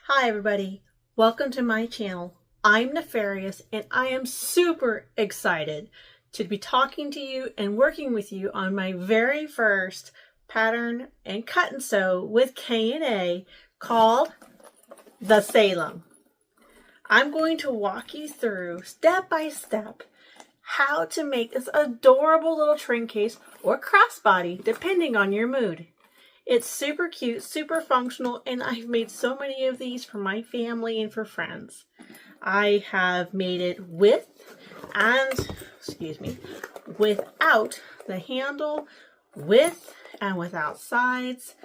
Hi everybody, welcome to my channel. I'm Nefarious and I am super excited to be talking to you and working with you on my very first pattern and cut and sew with K&A called the Salem. I'm going to walk you through step by step how to make this adorable little trim case or crossbody depending on your mood. It's super cute, super functional, and I've made so many of these for my family and for friends. I have made it with and, without the handle, with and without sides,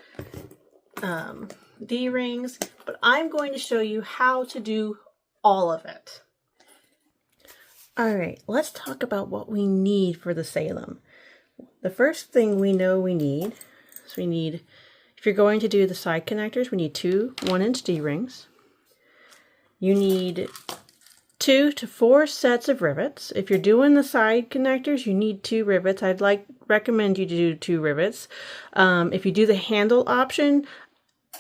D-rings, but I'm going to show you how to do all of it. All right, let's talk about what we need for the Salem. The first thing we know we need, if you're going to do the side connectors, we need two 1-inch D-rings. You need 2 to 4 sets of rivets. If you're doing the side connectors, you need 2 rivets. I'd recommend you to do 2 rivets. If you do the handle option,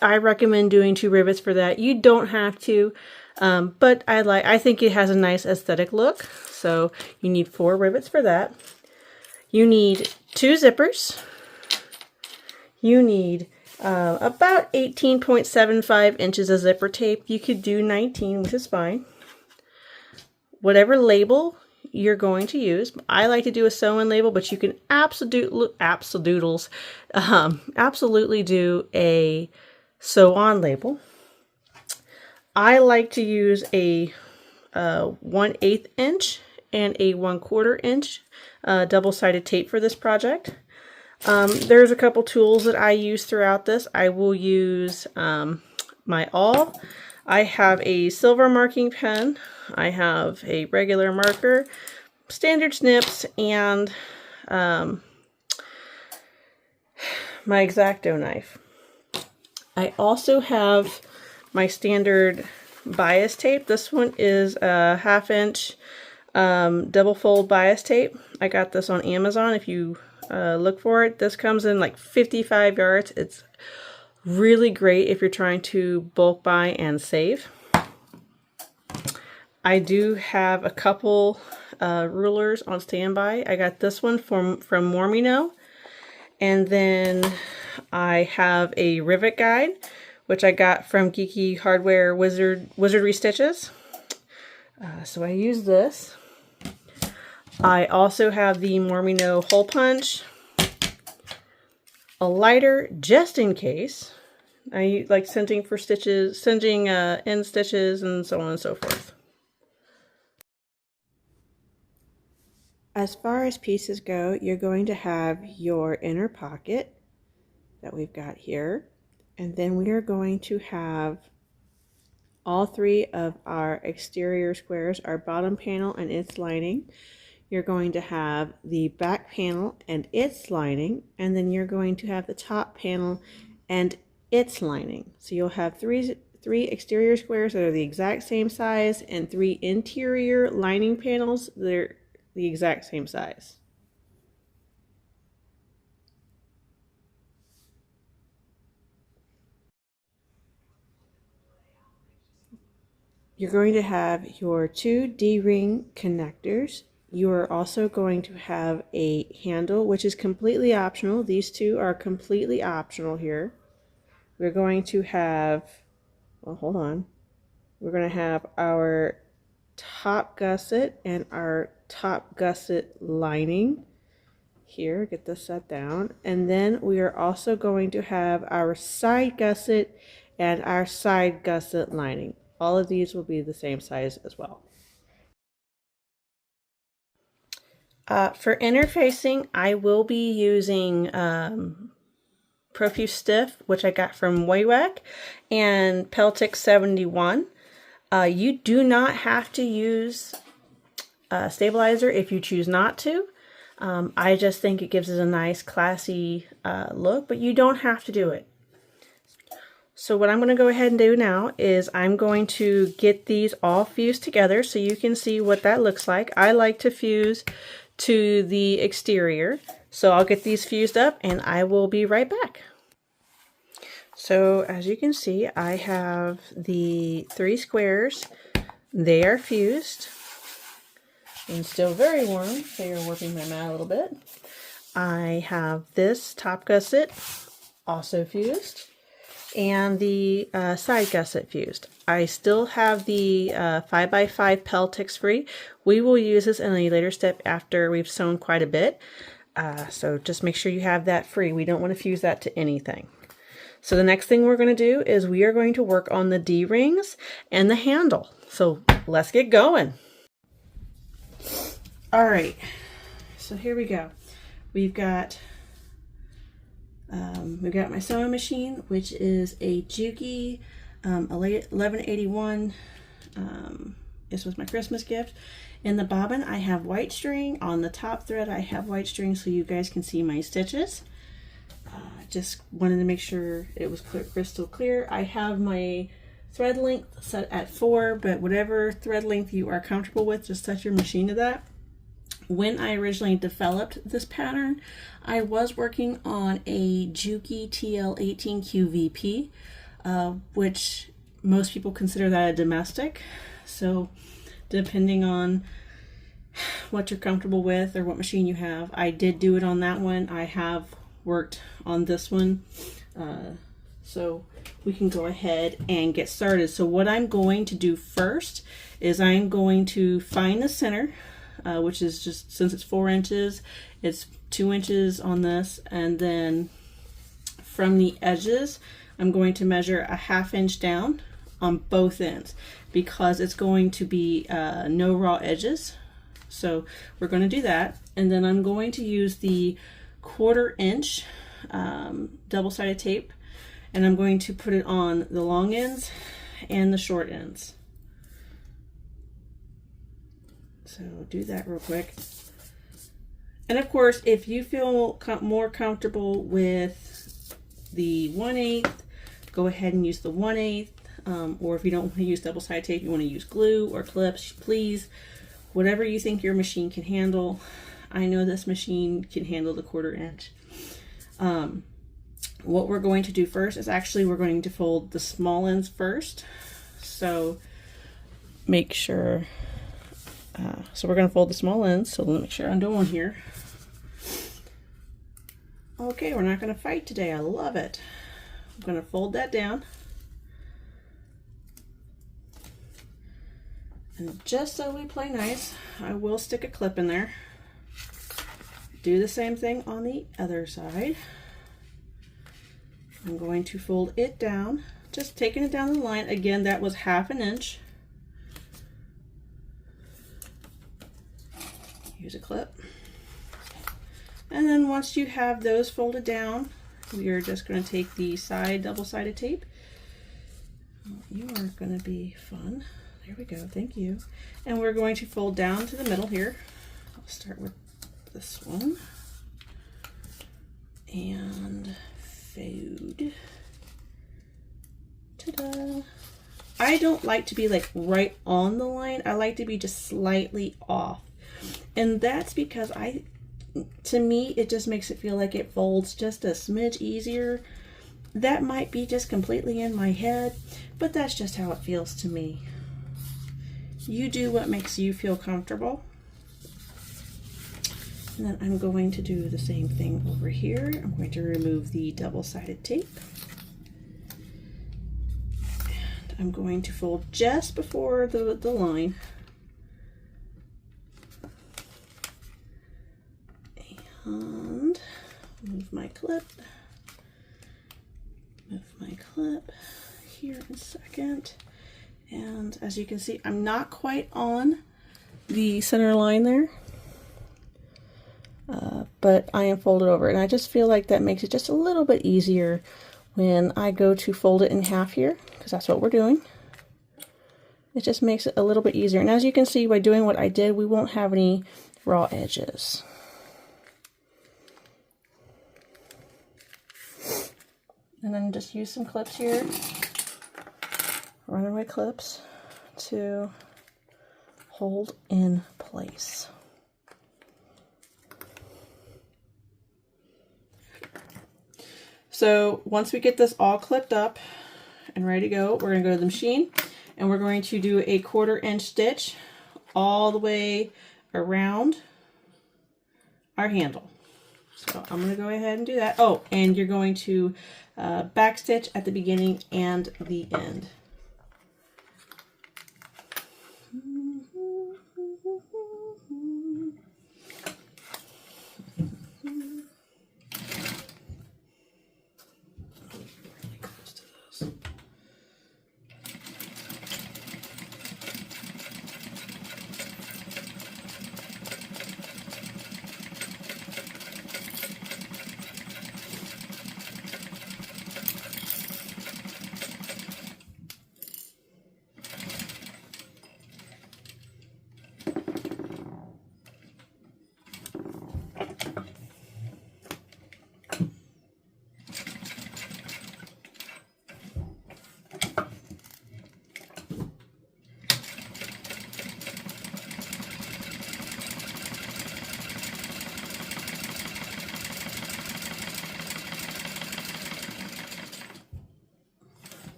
I recommend doing 2 rivets for that. You don't have to, but I think it has a nice aesthetic look. So you need 4 rivets for that. You need 2 zippers. You need about 18.75 inches of zipper tape. You could do 19, which is fine. Whatever label you're going to use. I like to do a sew-in label, but you can absolutely do a sew-on label. I like to use a 1/8 inch and a 1/4 inch double-sided tape for this project. There's a couple tools that I use throughout this. I will use my awl. I have a silver marking pen. I have a regular marker, standard snips, and my X-Acto knife. I also have my standard bias tape. This one is a 1/2 inch double fold bias tape. I got this on Amazon. If you look for it, this comes in like 55 yards. It's really great if you're trying to bulk buy and save. I do have a couple rulers on standby. I got this one from Mormino, and then I have a rivet guide, which I got from Geeky Hardware Wizardry Stitches. So I use this. I also have the Mormino hole punch, a lighter just in case. I like singeing for stitches, singeing end stitches, and so on and so forth. As far as pieces go, you're going to have your inner pocket that we've got here, and then we are going to have all 3 of our exterior squares, our bottom panel and its lining. You're going to have the back panel and its lining, and then you're going to have the top panel and its lining. So you'll have three exterior squares that are the exact same size and 3 interior lining panels that are the exact same size. You're going to have your 2 D-ring connectors. You are also going to have a handle, which is completely optional. These 2 are completely optional here. We're going to have, well, hold on. We're going to have our top gusset and our top gusset lining here. Get this set down. And then we are also going to have our side gusset and our side gusset lining. All of these will be the same size as well. For interfacing, I will be using Profuse Stiff, which I got from Waywak, and Peltic 71. You do not have to use stabilizer if you choose not to. I just think it gives it a nice classy look, but you don't have to do it. So what I'm going to go ahead and do now is I'm going to get these all fused together so you can see what that looks like. I like to fuse to the exterior, so I'll get these fused up and I will be right back. So as you can see, I have the 3 squares. They are fused and still very warm. They are warping my mat a little bit. I have this top gusset also fused, and the side gusset fused. I still have the 5x5 Peltex free. We will use this in a later step after we've sewn quite a bit. So just make sure you have that free. We don't want to fuse that to anything. So the next thing we're going to do is we are going to work on the D-rings and the handle. So let's get going. All right, so here we go. We've got my sewing machine, which is a Juki 1181. This was my Christmas gift. In the bobbin, I have white string. On the top thread, I have white string so you guys can see my stitches. Just wanted to make sure it was crystal clear. I have my thread length set at 4, but whatever thread length you are comfortable with, just set your machine to that. When I originally developed this pattern, I was working on a Juki TL18 QVP, which most people consider that a domestic. So depending on what you're comfortable with or what machine you have, I did do it on that one. I have worked on this one, so we can go ahead and get started. So what I'm going to do first is I'm going to find the center, which is just, since it's 4 inches, it's 2 inches on this, and then from the edges I'm going to measure a 1/2 inch down on both ends, because it's going to be no raw edges. So we're going to do that, and then I'm going to use the 1/4 inch double-sided tape, and I'm going to put it on the long ends and the short ends. So do that real quick. And of course, if you feel more comfortable with the 1/8, go ahead and use the 1/8. Or if you don't want to use double-sided tape, you want to use glue or clips, please, whatever you think your machine can handle. I know this machine can handle the 1/4 inch. What we're going to do first is actually we're going to fold the small ends first. So make sure, so we're going to fold the small ends. So let me make sure I'm doing here. Okay, we're not going to fight today. I love it. I'm going to fold that down. And just so we play nice, I will stick a clip in there. Do the same thing on the other side. I'm going to fold it down, just taking it down the line. Again, that was 1/2 inch. Use a clip. And then once you have those folded down, you're just going to take the side double-sided tape. You are going to be fun. There we go, thank you. And we're going to fold down to the middle here. I'll start with this one. And fold. Ta-da! I don't like to be like right on the line. I like to be just slightly off. And that's because to me, it just makes it feel like it folds just a smidge easier. That might be just completely in my head, but that's just how it feels to me. You do what makes you feel comfortable. And then I'm going to do the same thing over here. I'm going to remove the double-sided tape. And I'm going to fold just before the line. And move my clip. Move my clip here in a second. And as you can see, I'm not quite on the center line there. But I am folded over, and I just feel like that makes it just a little bit easier when I go to fold it in half here, because that's what we're doing. It just makes it a little bit easier. And as you can see, by doing what I did, we won't have any raw edges. And then just use some clips here, runaway clips, to hold in place. So once we get this all clipped up and ready to go, we're going to go to the machine and we're going to do a 1/4 inch stitch all the way around our handle. So I'm going to go ahead and do that. Oh, and you're going to back stitch at the beginning and the end.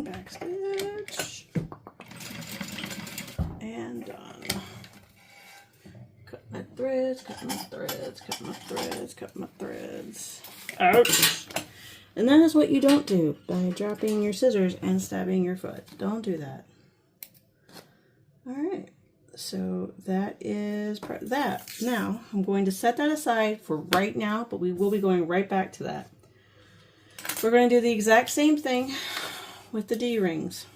Back stitch and done. Cut my threads, cut my threads, cut my threads, cut my threads. Ouch! And that is what you don't do by dropping your scissors and stabbing your foot. Don't do that. Alright, so that is that. Now, I'm going to set that aside for right now, but we will be going right back to that. We're going to do the exact same thing with the D-rings.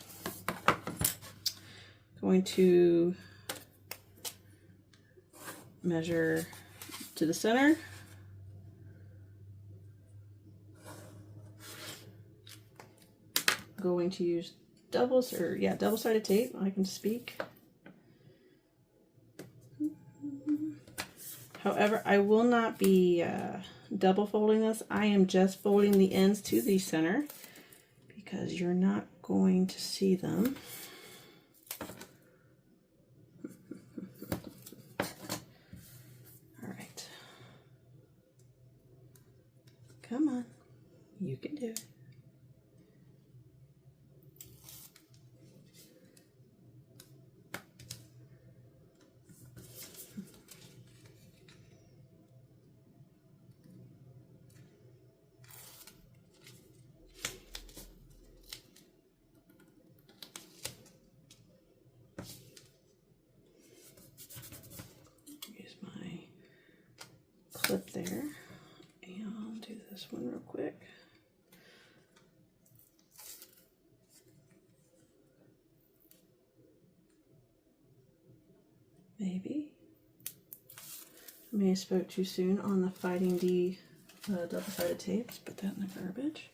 Going to measure to the center. Going to use double-sided tape. I can speak. However, I will not be double folding this. I am just folding the ends to the center because you're not going to see them. All right. Come on. You can do it. Clip there, and I'll do this one real quick. Maybe. I may have spoke too soon on the Fighting D double-sided tape. Let's put that in the garbage.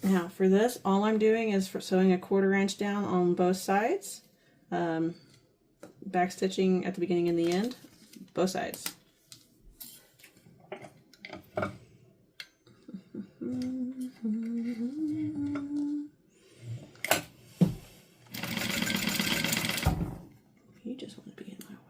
Now for this, all I'm doing is sewing a 1/4 inch down on both sides, back stitching at the beginning and the end, both sides. You just want to be in my way.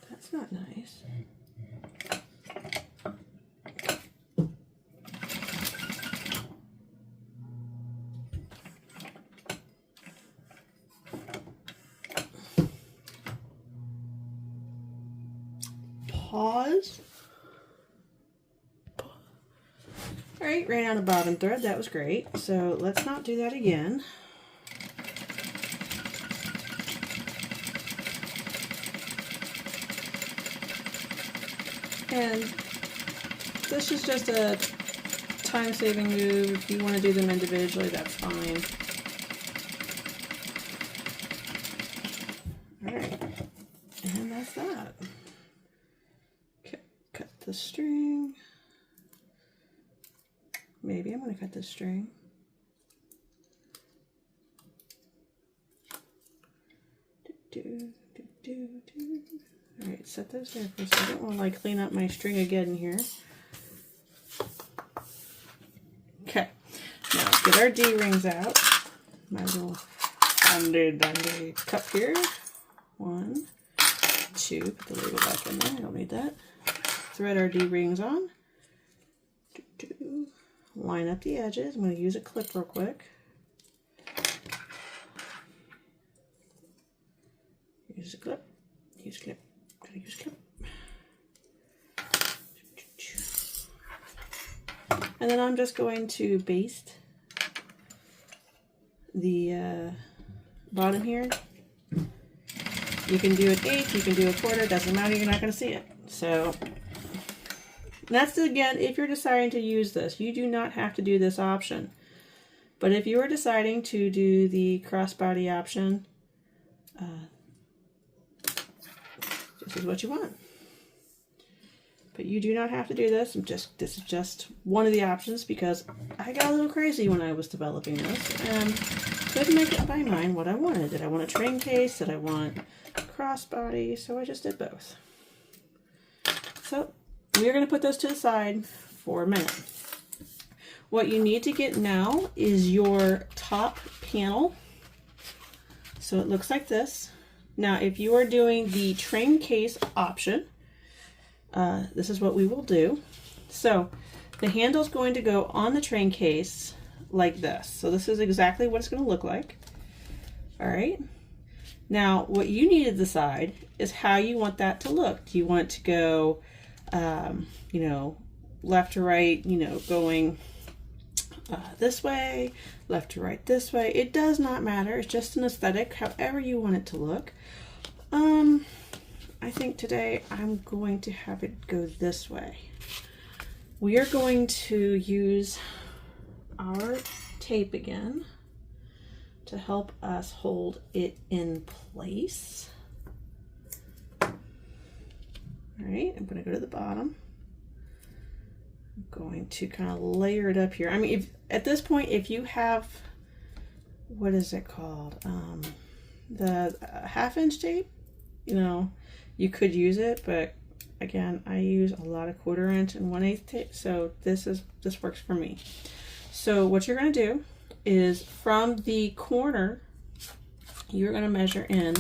That's not nice. Pause. All right, ran out of bobbin thread. That was great. So let's not do that again. And this is just a time-saving move. If you want to do them individually, that's fine. Alright, and that's that. Okay, cut the string. Maybe I'm going to cut this string. Alright, set those there for a second while I clean up my string again here. Okay, now get our D-rings out. My little dandy cup here. 1, 2, put the label back in there, I don't need that. Thread our D-rings on. Line up the edges. I'm going to use a clip real quick. Use a clip. Use clip. Gotta use clip. And then I'm just going to baste the bottom here. You can do an 1/8, you can do a 1/4, doesn't matter, you're not going to see it. So that's, again, if you're deciding to use this. You do not have to do this option. But if you are deciding to do the crossbody option, this is what you want. But you do not have to do this. This is just one of the options because I got a little crazy when I was developing this and couldn't make up my mind what I wanted. Did I want a train case? Did I want crossbody? So I just did both. So we're going to put those to the side for a minute. What you need to get now is your top panel. So it looks like this. Now, if you are doing the train case option, this is what we will do. So the handle is going to go on the train case like this. So this is exactly what it's going to look like. All right. Now, what you need to decide is how you want that to look. Do you want it to go you know, left to right, you know, going this way, left to right this way. It does not matter. It's just an aesthetic, however you want it to look. I think today I'm going to have it go this way. We are going to use our tape again to help us hold it in place. All right, I'm going to go to the bottom. I'm going to kind of layer it up here. I mean, if at this point, if you have, what is it called? The 1/2" tape, you know, you could use it, but again, I use a lot of 1/4" and 1/8 tape, so this works for me. So what you're going to do is from the corner, you're going to measure in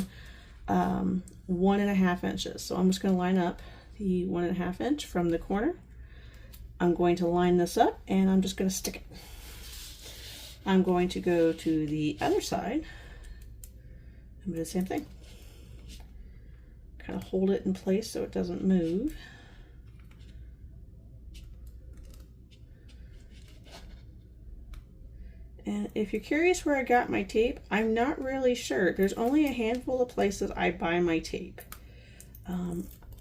1.5 inches. So I'm just going to line up the 1.5 inch from the corner. I'm going to line this up and I'm just going to stick it. I'm going to go to the other side and do the same thing. Kind of hold it in place so it doesn't move. And if you're curious where I got my tape, I'm not really sure. There's only a handful of places I buy my tape.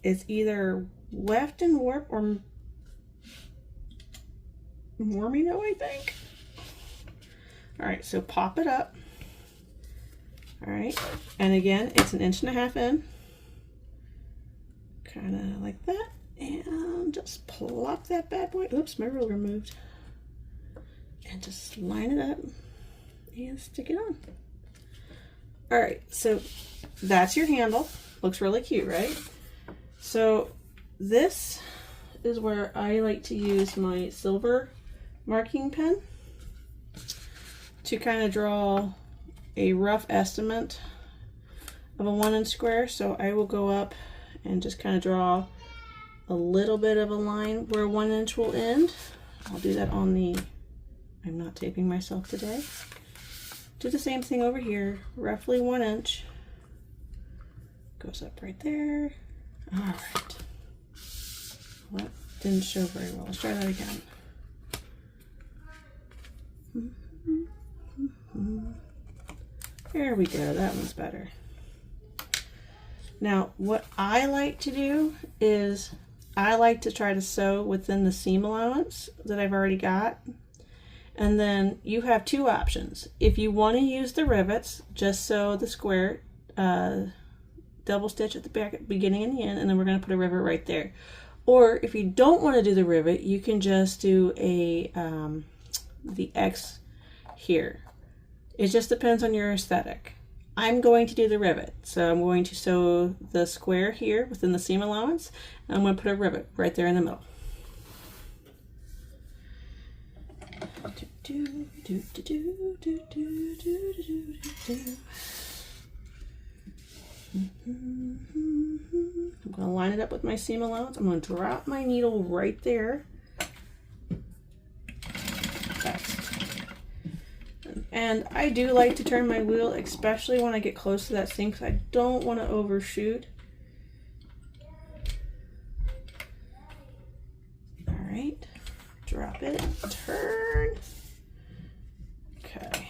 It's either Weft and Warp or Mormino, I think. All right, so pop it up. All right, and again, it's 1.5 inches in. Kind of like that. And just plop that bad boy. Oops, my ruler moved. And just line it up and stick it on. All right, so that's your handle. Looks really cute, right? So this is where I like to use my silver marking pen to kind of draw a rough estimate of a 1 inch square. So I will go up and just kind of draw a little bit of a line where 1 inch will end. I'll do that on the, I'm not taping myself today. Do the same thing over here, roughly 1 inch. Goes up right there. All right. Well, that didn't show very well. Let's try that again. There we go, that one's better. Now, what I like to do is I like to try to sew within the seam allowance that I've already got. And then you have two options. If you want to use the rivets, just sew the square double stitch at the beginning and the end, and then we're going to put a rivet right there. Or if you don't want to do the rivet, you can just do a the X here. It just depends on your aesthetic. I'm going to do the rivet, so I'm going to sew the square here within the seam allowance, and I'm going to put a rivet right there in the middle. I'm going to line it up with my seam allowance. I'm going to drop my needle right there. And I do like to turn my wheel, especially when I get close to that seam, because I don't want to overshoot. All right, drop it, turn. Okay,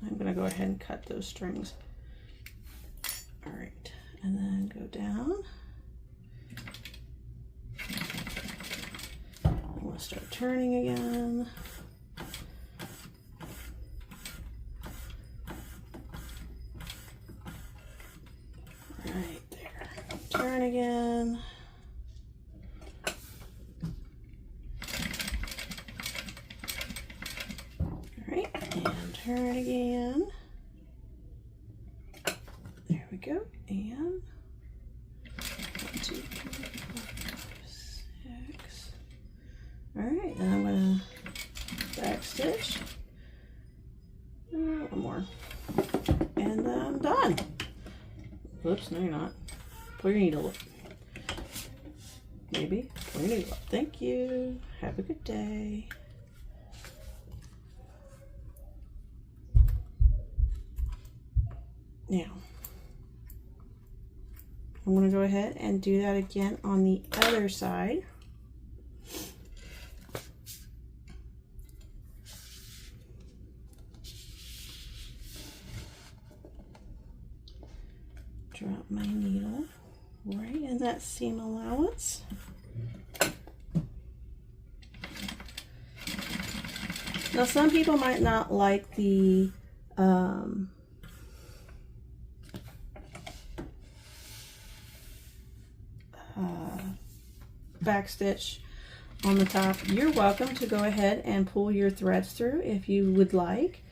I'm going to go ahead and cut those strings. All right, and then go down. I'm going to start turning again. Right there. Turn again. All right, and turn again. There we go. And 1, 2, 3, 4, 5, 6. All right, and I'm going to back stitch. One more. And I'm done. Whoops, no you're not. Pull your needle up. Maybe. Pull your needle up. Thank you. Have a good day. Now, I'm going to go ahead and do that again on the other side. Drop my needle right in that seam allowance. Now some people might not like the back stitch on the top. You're welcome to go ahead and pull your threads through if you would like.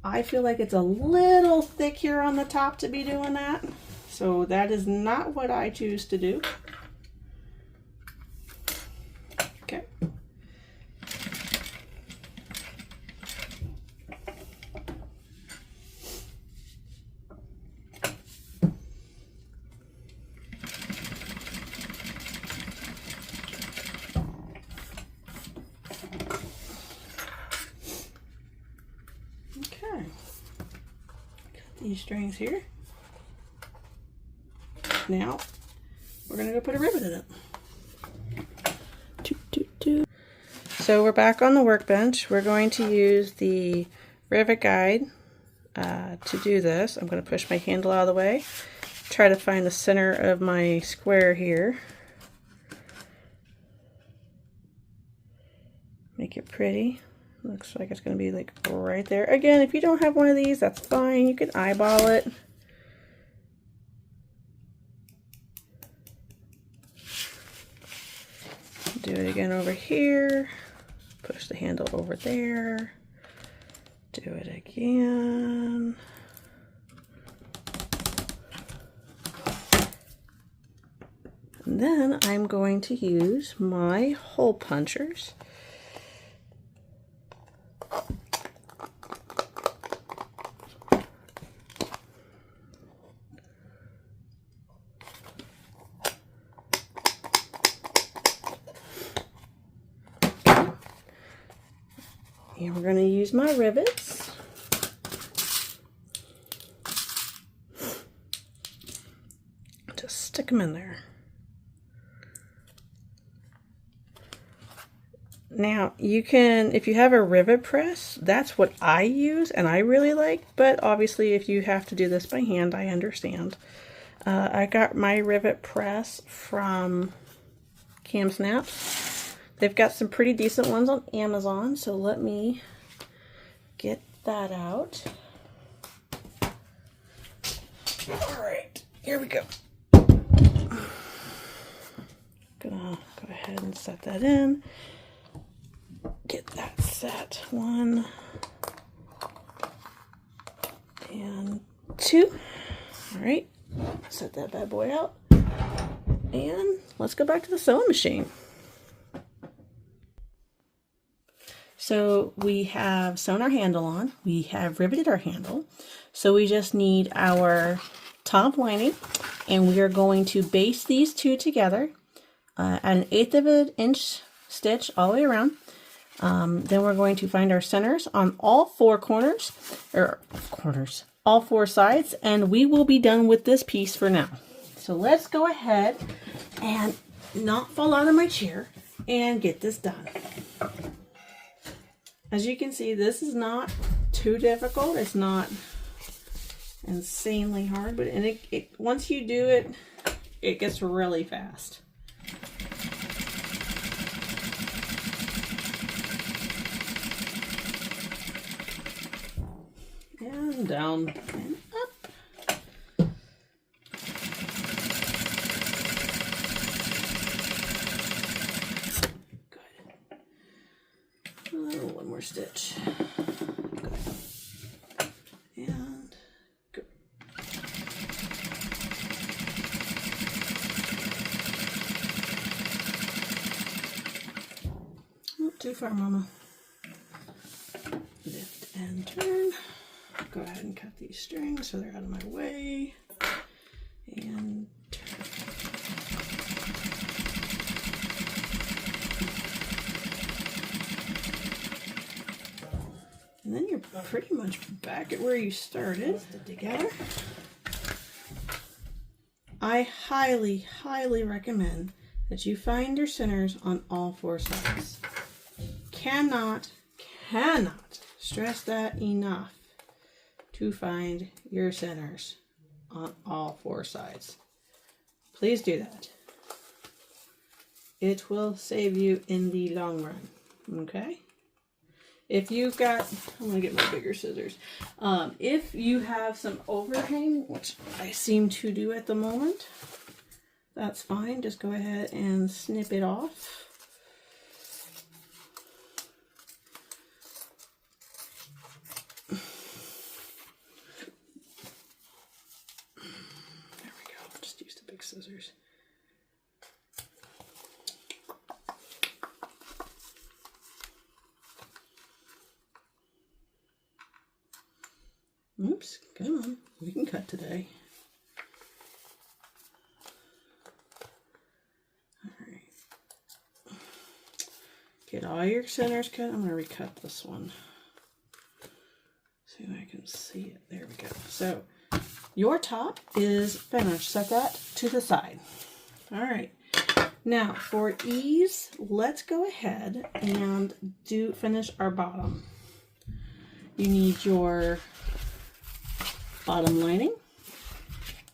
I feel like it's a little thick here on the top to be doing that, so that is not what I choose to do. Okay. These strings here. Now we're gonna go put a rivet in it. So we're back on the workbench. We're going to use the rivet guide to do this. I'm going to push my handle out of the way, try to find the center of my square here, make it pretty. Looks like it's going to be like right there. Again, if you don't have one of these, that's fine. You can eyeball it. Do it again over here. Push the handle over there. Do it again. And then I'm going to use my hole punchers. And we're going to use my rivets. Just stick them in there. Now, you can, if you have a rivet press, that's what I use and I really like, but obviously if you have to do this by hand, I understand. I got my rivet press from Cam Snaps. They've got some pretty decent ones on Amazon, so let me get that out. All right, here we go. Gonna go ahead and set that in. Get that set. 1 and 2. All right, set that bad boy out. And let's go back to the sewing machine. So we have sewn our handle on. We have riveted our handle. So we just need our top lining, and we are going to baste these two together at 1/8 of an inch stitch all the way around. Then we're going to find our centers on all 4 corners, all 4 sides, and we will be done with this piece for now. So let's go ahead and not fall out of my chair and get this done. As you can see, this is not too difficult. It's not insanely hard, but once you do it, it gets really fast. And down and up. Good. Oh, one more stitch. Good. And good. Not too far, Mama. Lift and turn. Go ahead and cut these strings so they're out of my way. And turn. And then you're pretty much back at where you started. Together. I highly, highly recommend that you find your centers on all 4 sides. Cannot stress that enough to find your centers on all 4 sides. Please do that. It will save you in the long run, okay? If you've got, I'm gonna get my bigger scissors. If you have some overhang, which I seem to do at the moment, that's fine. Just go ahead and snip it off. Scissors. Oops, come on. We can cut today. All right. Get all your centers cut. I'm going to recut this one. See if I can see it. There we go. So your top is finished. Set that to the side. All right. Now for ease, let's go ahead and finish our bottom. You need your bottom lining.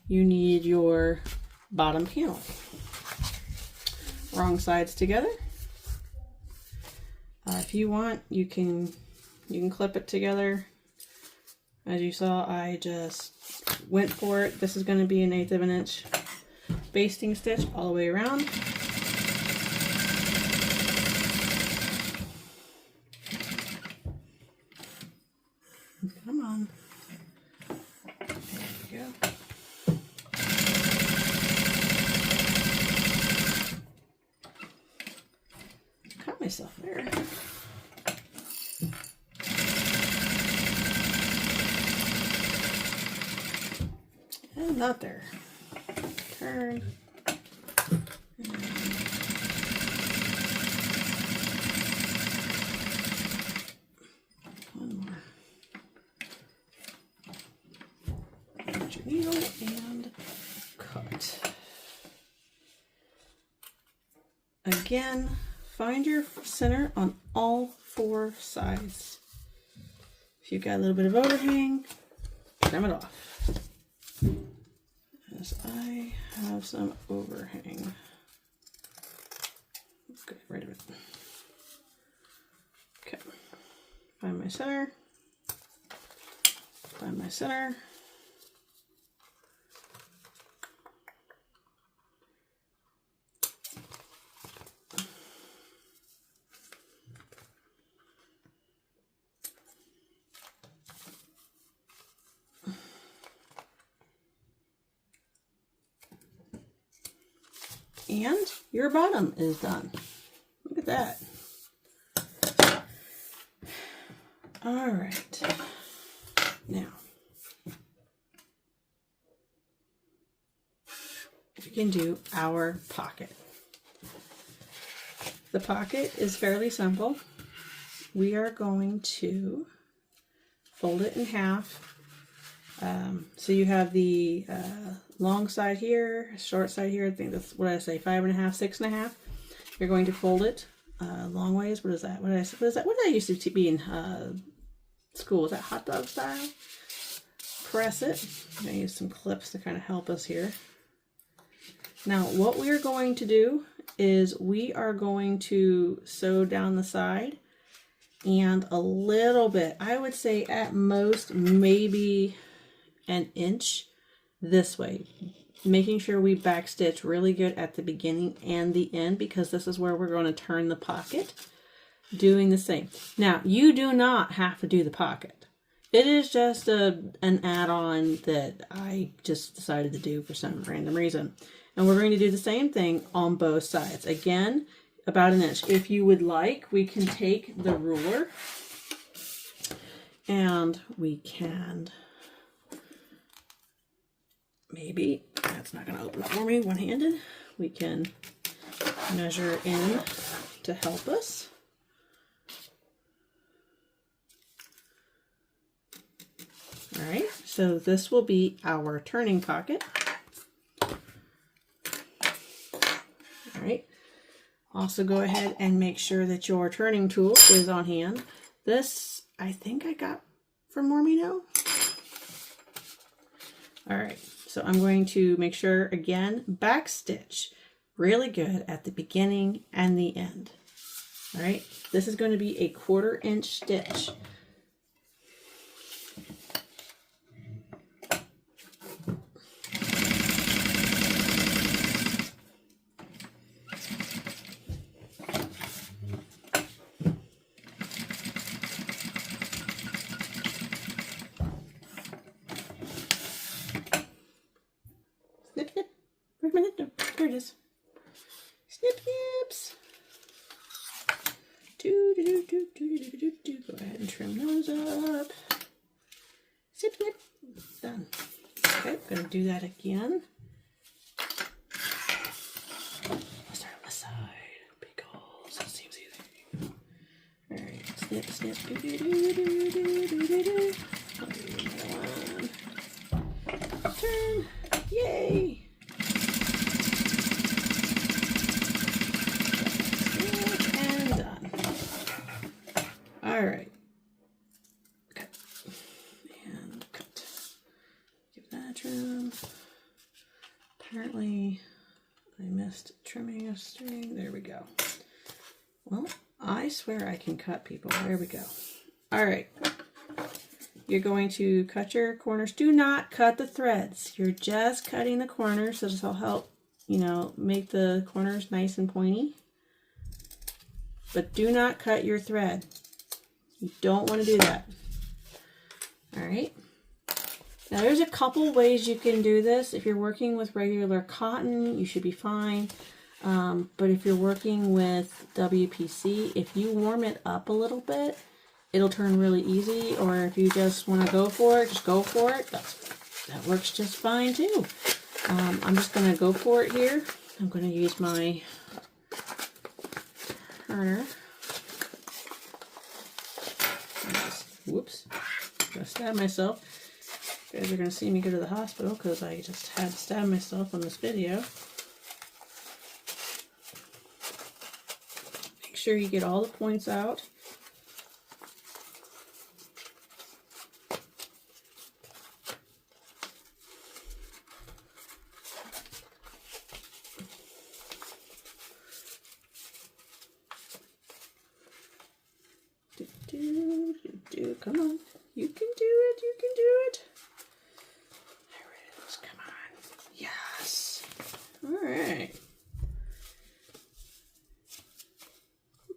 You need your bottom panel. Wrong sides together. If you want, you can clip it together. As you saw, I just went for it. This is going to be 1/8 of an inch basting stitch all the way around. Come on. There we go. Cut myself there. And not there. Turn. One more. Get your needle and cut. Again, find your center on all 4 sides. If you've got a little bit of overhang, trim it off. because I have some overhang. Get rid of it. Okay, find my center, find my center. And your bottom is done. Look at that. All right. Now, we can do our pocket. The pocket is fairly simple. We are going to fold it in half. So you have the long side here, short side here. I think that's what I say, 5.5, 6.5. You're going to fold it long ways. What is that? What is that? What did I used to be in school? Is that hot dog style? Press it. I'm going to use some clips to kind of help us here. Now, what we are going to do is we are going to sew down the side and a little bit. I would say at most maybe an inch this way, making sure we backstitch really good at the beginning and the end, because this is where we're going to turn the pocket, doing the same. Now, you do not have to do the pocket. It is just an add-on that I just decided to do for some random reason. And we're going to do the same thing on both sides. Again, about an inch. If you would like, we can take the ruler and we can, maybe, that's not going to open up for me one-handed. We can measure in to help us. All right, so this will be our turning pocket. All right, also go ahead and make sure that your turning tool is on hand. This, I think I got from Mormino. All right, so I'm going to make sure, again, backstitch really good at the beginning and the end. All right, this is going to be a 1/4 inch stitch. Snip, snip. Where's my snip? There it is. Snip, snips. Do, do, do, do, do, do, do, do. Go ahead and trim those up. Snip, snip. Done. Okay, I'm going to do that again. Let's start on the side because it seems easy. All right, snip, snip. Do, do, do, do, do, do, do, do. Another one. Turn. Yay! And done. All right. Cut. And cut. Give that a trim. Apparently, I missed trimming a string. There we go. Well, I swear I can cut, people. There we go. All right. You're going to cut your corners. Do not cut the threads. You're just cutting the corners, so this will help, you know, make the corners nice and pointy. But do not cut your thread. You don't want to do that. All right. Now there's a couple ways you can do this. If you're working with regular cotton, you should be fine. But if you're working with WPC, if you warm it up a little bit, it'll turn really easy. Or if you just want to go for it, just go for it. That works just fine too. I'm just going to go for it here. I'm going to use my turner. Whoops. I'm going to stab myself. You guys are going to see me go to the hospital because I just had to stab myself on this video. Make sure you get all the points out.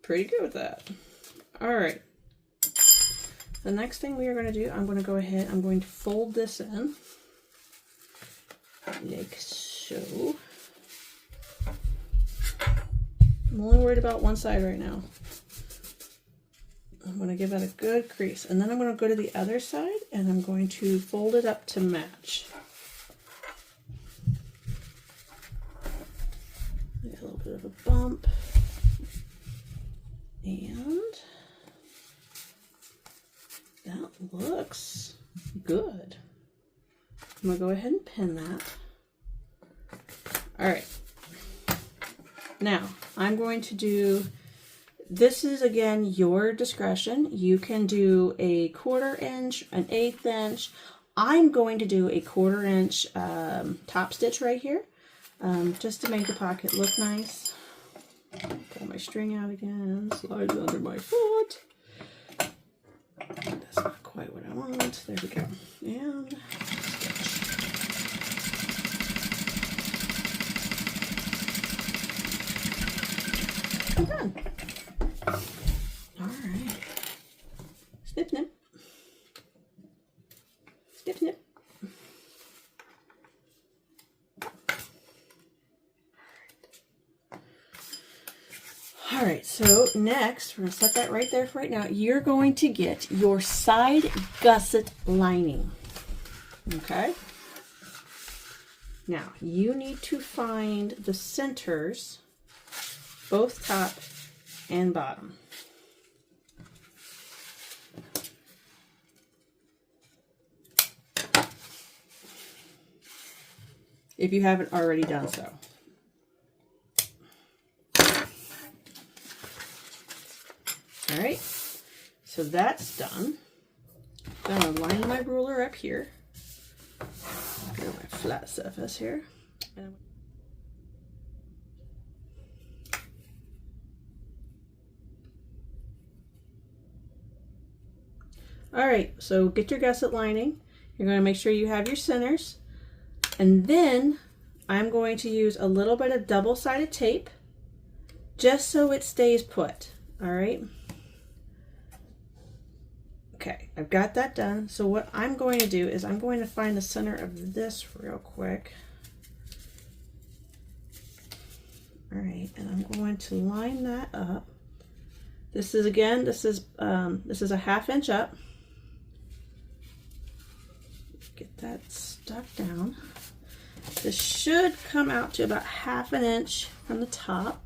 pretty good with that. All right. The next thing we are going to do, I'm going to go ahead, I'm going to fold this in like so. I'm only worried about one side right now. I'm going to give that a good crease, and then I'm going to go to the other side and I'm going to fold it up to match. Got a little bit of a bump, and that looks good. I'm going to go ahead and pin that. All right. Now, I'm going to do, this is again your discretion. You can do a 1/4 inch, an 1/8 inch. I'm going to do a 1/4 inch top stitch right here, just to make the pocket look nice. Pull my string out again, slides under my foot. That's not quite what I want. There we go. And stitch. I'm done. All right. Snip, snip. Snip, snip. All right, so next, we're going to set that right there for right now. You're going to get your side gusset lining. Okay? Now, you need to find the centers, both top and bottom. If you haven't already done so. All right, so that's done. I'm going to line my ruler up here. Get my flat surface here. All right, so get your gusset lining. You're going to make sure you have your centers. And then I'm going to use a little bit of double-sided tape just so it stays put. All right. Okay, I've got that done. So what I'm going to do is I'm going to find the center of this real quick. All right, and I'm going to line that up. This is again, this is a 1/2 inch up. Get that stuck down. This should come out to about 1/2 inch from the top.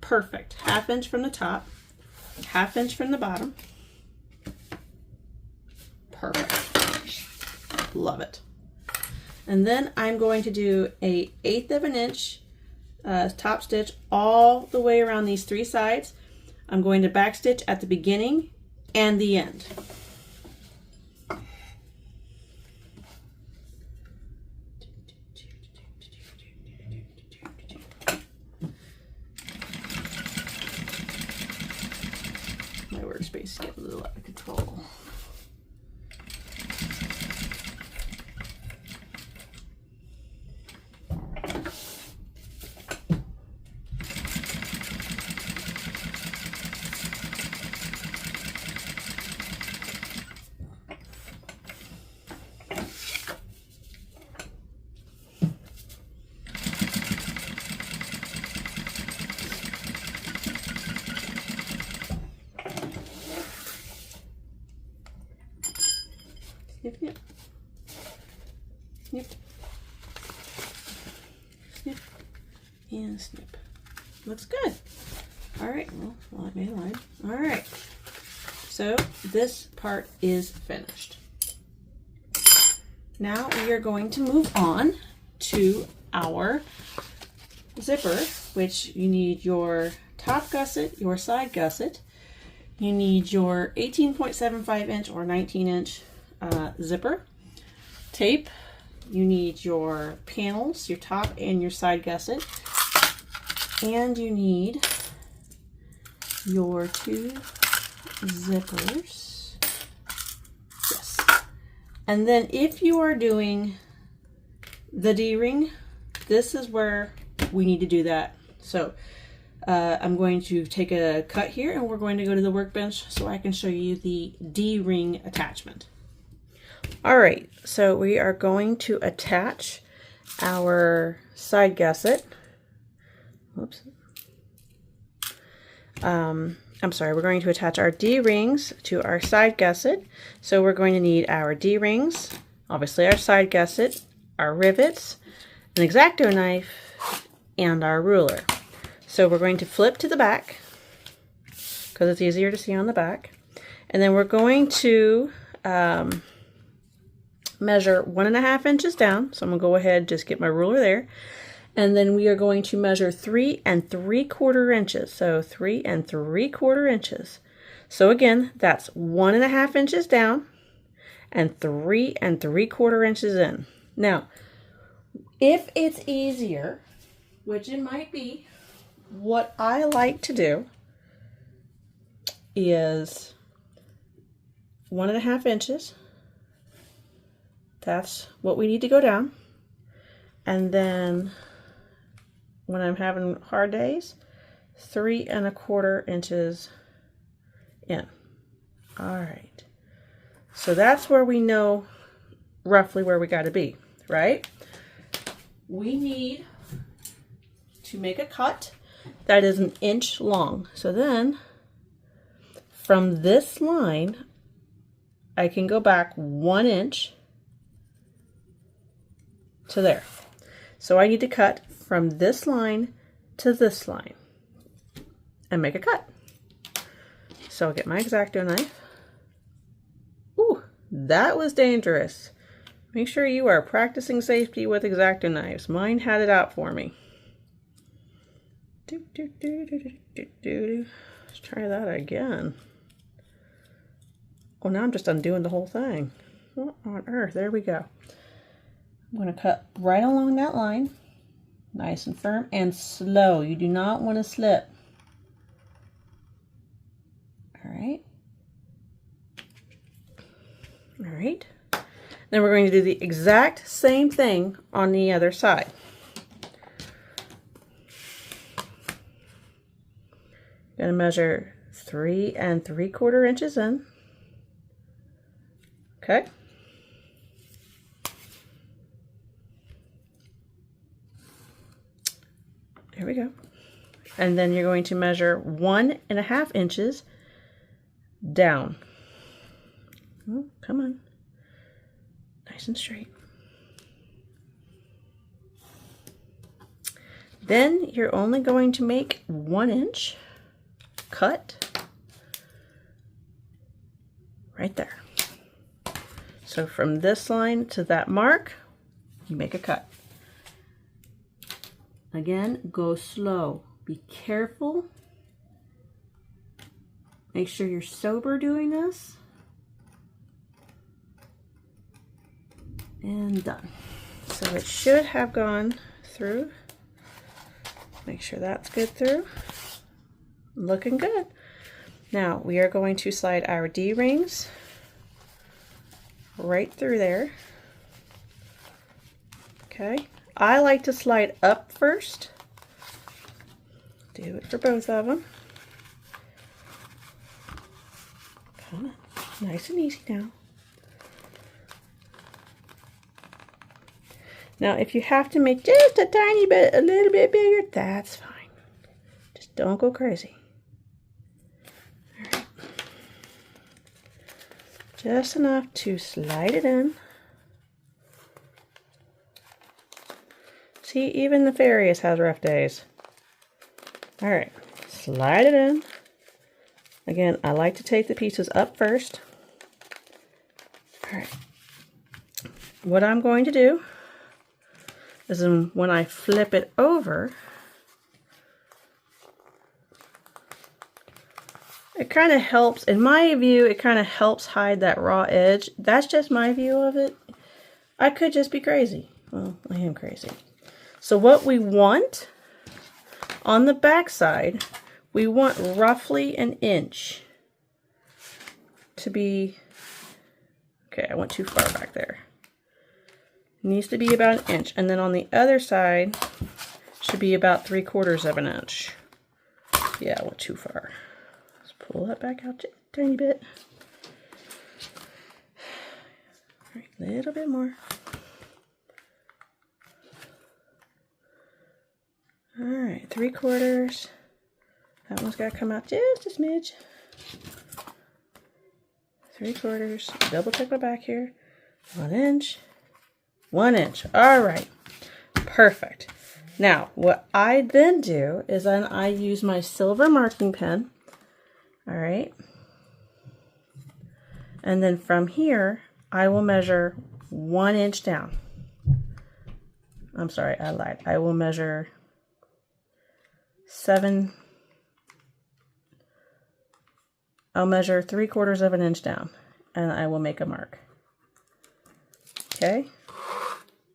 Perfect. 1/2 inch from the top, 1/2 inch from the bottom. Perfect. Love it. And then I'm going to do a 1/8 of an inch top stitch all the way around these 3 sides. I'm going to back stitch at the beginning and the end. My workspace is getting a little out of control. Snip, snip. Snip. Snip. And snip. Looks good. All right, well, I made a line. All right, so this part is finished. Now we are going to move on to our zipper, which you need your top gusset, your side gusset. You need your 18.75 inch or 19 inch zipper, tape. You need your panels, your top and your side gusset, and you need your 2 zippers. Yes. And then if you are doing the D-ring, this is where we need to do that. So I'm going to take a cut here and we're going to go to the workbench so I can show you the D-ring attachment. All right, so we are going to attach our side gusset. Whoops. I'm sorry, we're going to attach our D-rings to our side gusset. So we're going to need our D-rings, obviously our side gusset, our rivets, an X-Acto knife, and our ruler. So we're going to flip to the back because it's easier to see on the back. And then we're going to measure 1.5 inches down. So I'm going to go ahead and just get my ruler there. And then we are going to measure 3 3/4 inches. So 3 3/4 inches. So again, that's 1.5 inches down and 3 3/4 inches in. Now, if it's easier, which it might be, what I like to do is 1.5 inches. That's what we need to go down. And then when I'm having hard days, 3 1/4 inches in. All right. So that's where we know roughly where we got to be, right? We need to make a cut that is 1 inch long. So then from this line, I can go back 1 inch to there. So I need to cut from this line to this line and make a cut. So I'll get my X-Acto knife. Ooh, that was dangerous. Make sure you are practicing safety with X-Acto knives. Mine had it out for me. Let's try that again. Oh, now I'm just undoing the whole thing. What on earth? There we go. I'm going to cut right along that line. Nice and firm and slow. You do not want to slip. All right. All right. Then we're going to do the exact same thing on the other side. Going to measure 3 3/4 inches in. Okay. There we go. And then you're going to measure 1.5 inches down. Oh, come on. Nice and straight. Then you're only going to make 1 inch cut right there. So from this line to that mark, you make a cut. Again, go slow. Be careful. Make sure you're sober doing this. And done. So it should have gone through. Make sure that's good through. Looking good. Now we are going to slide our D-rings right through there. Okay. I like to slide up first. Do it for both of them. Come on. Nice and easy now. Now, if you have to make just a tiny bit, a little bit bigger, that's fine. Just don't go crazy. All right. Just enough to slide it in. See, even Nefarious has rough days. All right, slide it in. Again, I like to take the pieces up first. All right. What I'm going to do is when I flip it over, it kind of helps, in my view, it kind of helps hide that raw edge. That's just my view of it. I could just be crazy. Well, I am crazy. So what we want on the back side, we want roughly 1 inch to be, okay, I went too far back there. It needs to be about 1 inch. And then on the other side, should be about 3/4 of an inch. Yeah, I went too far. Let's pull that back out a tiny bit. All right, a little bit more. All right, 3/4. That one's got to come out just a smidge. 3/4. Double check my back here. 1 inch. 1 inch. All right. Perfect. Now, what I then do is then I use my silver marking pen. All right. And then from here, I will measure 1 inch down. I'm sorry, I lied. I will measure 7. I'll measure 3/4 of an inch down, and I will make a mark. Okay?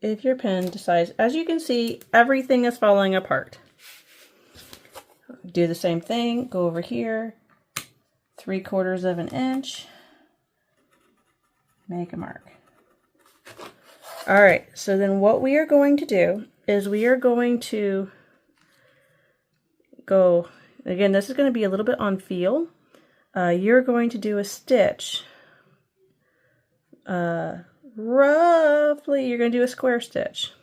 If your pen decides, as you can see, everything is falling apart. Do the same thing, go over here, 3/4 of an inch, make a mark. All right, so then what we are going to do is we are going to go, again, this is going to be a little bit on feel. You're going to do a stitch. Roughly, you're going to do a square stitch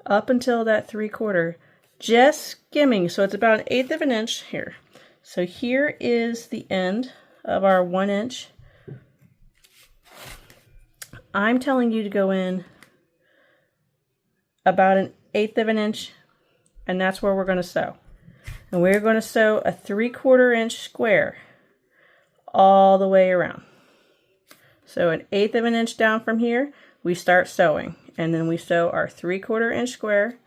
up until that 3/4, just skimming. So it's about 1/8 of an inch here. So here is the end of our 1 inch. I'm telling you to go in about 1/8 of an inch, and that's where we're going to sew. And we're going to sew a 3/4 inch square all the way around. So 1/8 of an inch down from here, we start sewing, and then we sew our 3/4 inch square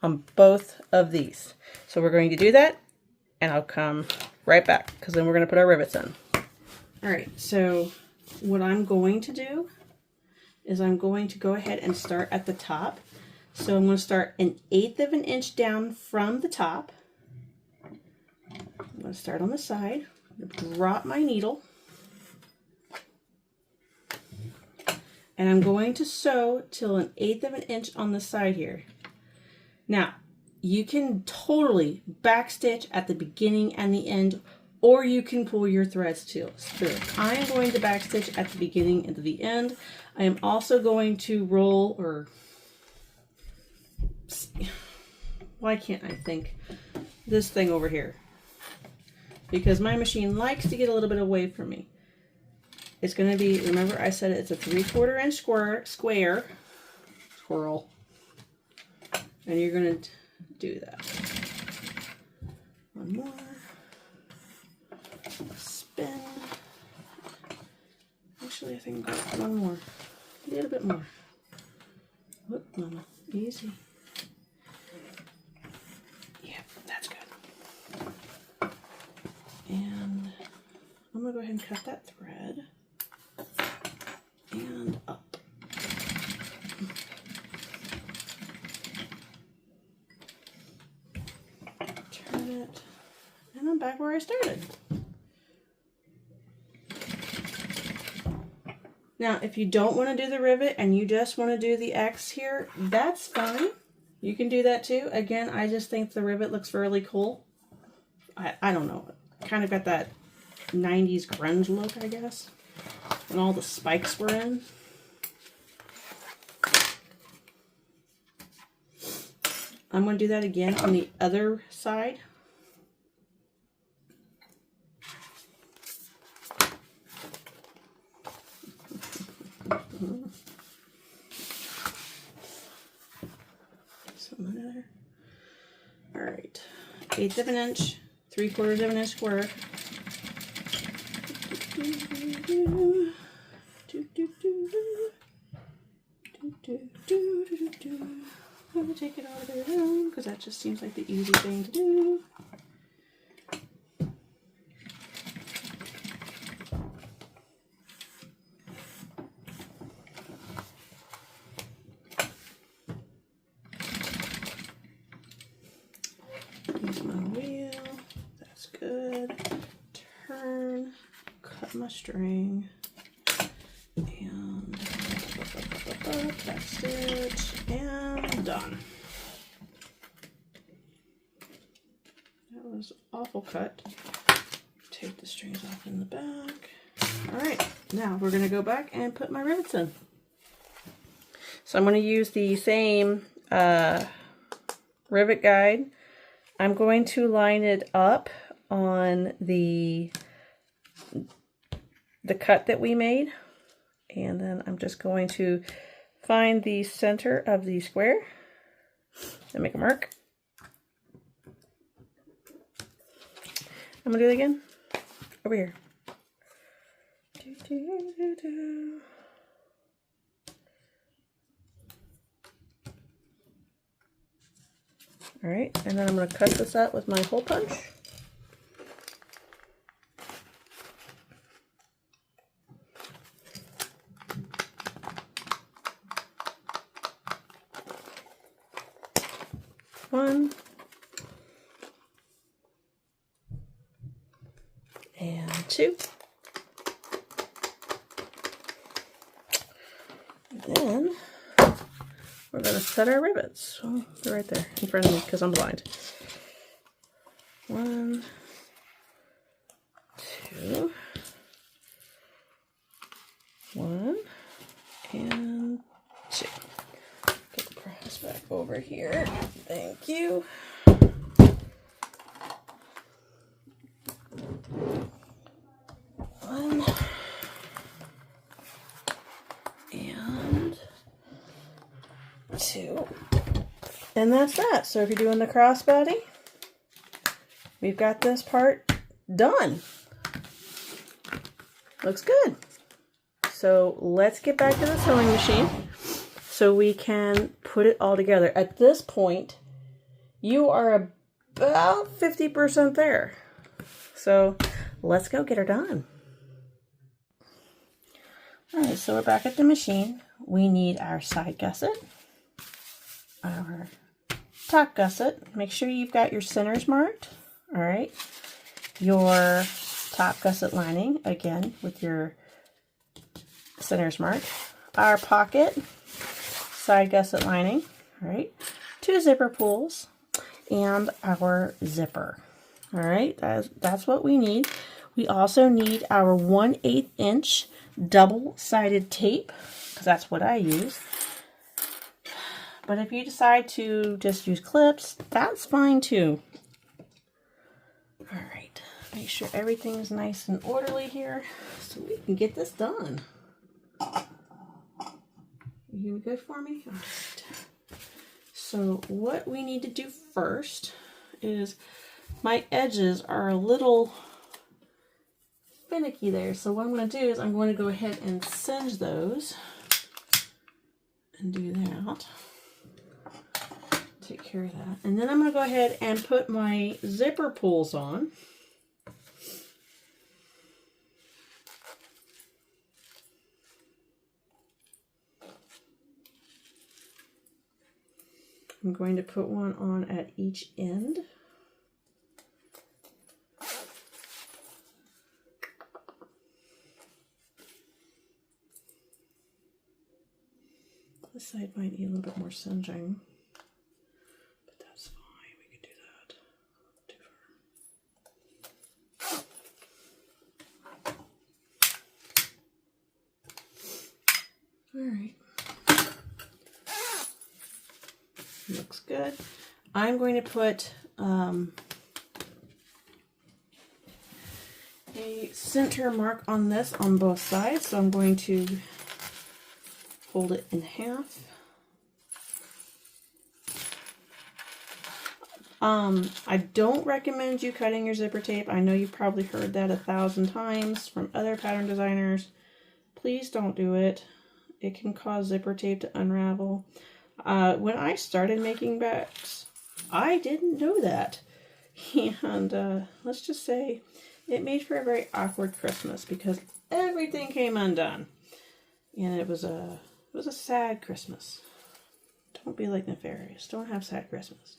on both of these. So we're going to do that, and I'll come right back because then we're going to put our rivets in. All right, so what I'm going to do is I'm going to go ahead and start at the top. So I'm going to start 1/8 of an inch down from the top. I'm going to start on the side, drop my needle, and I'm going to sew till 1/8 of an inch on the side here. Now, you can totally backstitch at the beginning and the end, or you can pull your threads through. I am going to backstitch at the beginning and the end. I am also going to roll, or why can't I think, this thing over here, because my machine likes to get a little bit away from me. It's going to be, remember I said it's a 3/4 inch square, squirrel, and you're going to do that. One more, spin. Actually, I think I've got one more, a little bit more. Whoop, mama, easy. Yeah, that's good. And I'm going to go ahead and cut that thread. And up. Turn it. And I'm back where I started. Now, if you don't want to do the rivet and you just want to do the X here, that's fine. You can do that too. Again, I just think the rivet looks really cool. I don't know. Kind of got that 90s grunge look, I guess, when all the spikes were in. I'm going to do that again on the other side. All right, 1/8 of an inch, 3/4 of an inch square. I'm going to take it all the way around because that just seems like the easy thing to do. Use my wheel. That's good. Turn, cut my string, and back stitch, and done. awful cut. Take the strings off in the back. All right, now we're gonna go back and put my rivets in. So I'm gonna use the same rivet guide. I'm going to line it up on the cut that we made. And then I'm just going to find the center of the square and make a mark. I'm gonna do it again. Over here. All right, and then I'm gonna cut this out with my hole punch. One. And two. Then we're going to set our rivets. Oh, they're right there in front of me because I'm blind. 1, 2, 1, and 2. Get the press back over here. Thank you. One and 2. And that's that. So if you're doing the crossbody, we've got this part done. Looks good. So let's get back to the sewing machine so we can put it all together. At this point, you are about 50% there. So let's go get her done. All right, so we're back at the machine. We need our side gusset, our top gusset. Make sure you've got your centers marked. All right, your top gusset lining, again, with your centers marked. Our pocket, side gusset lining, all right, 2 zipper pulls, and our zipper. All right, that's what we need. We also need our 1/8 inch double-sided tape, because that's what I use. But if you decide to just use clips, that's fine too. All right, make sure everything's nice and orderly here so we can get this done. You gonna go for me? All right. So what we need to do first is, my edges are a little finicky there. So what I'm going to do is I'm going to go ahead and singe those and do that. Take care of that. And then I'm going to go ahead and put my zipper pulls on. I'm going to put one on at each end. This side might need a little bit more singeing, but that's fine. We can do that. Too far. All right. Looks good. I'm going to put a center mark on this on both sides, so I'm going to fold it in half. I don't recommend you cutting your zipper tape. I know you've probably heard that 1,000 times from other pattern designers. Please don't do it. It can cause zipper tape to unravel. When I started making bags, I didn't know that. And let's just say it made for a very awkward Christmas because everything came undone. And it was a sad Christmas. Don't be like Nefarious. Don't have sad Christmas.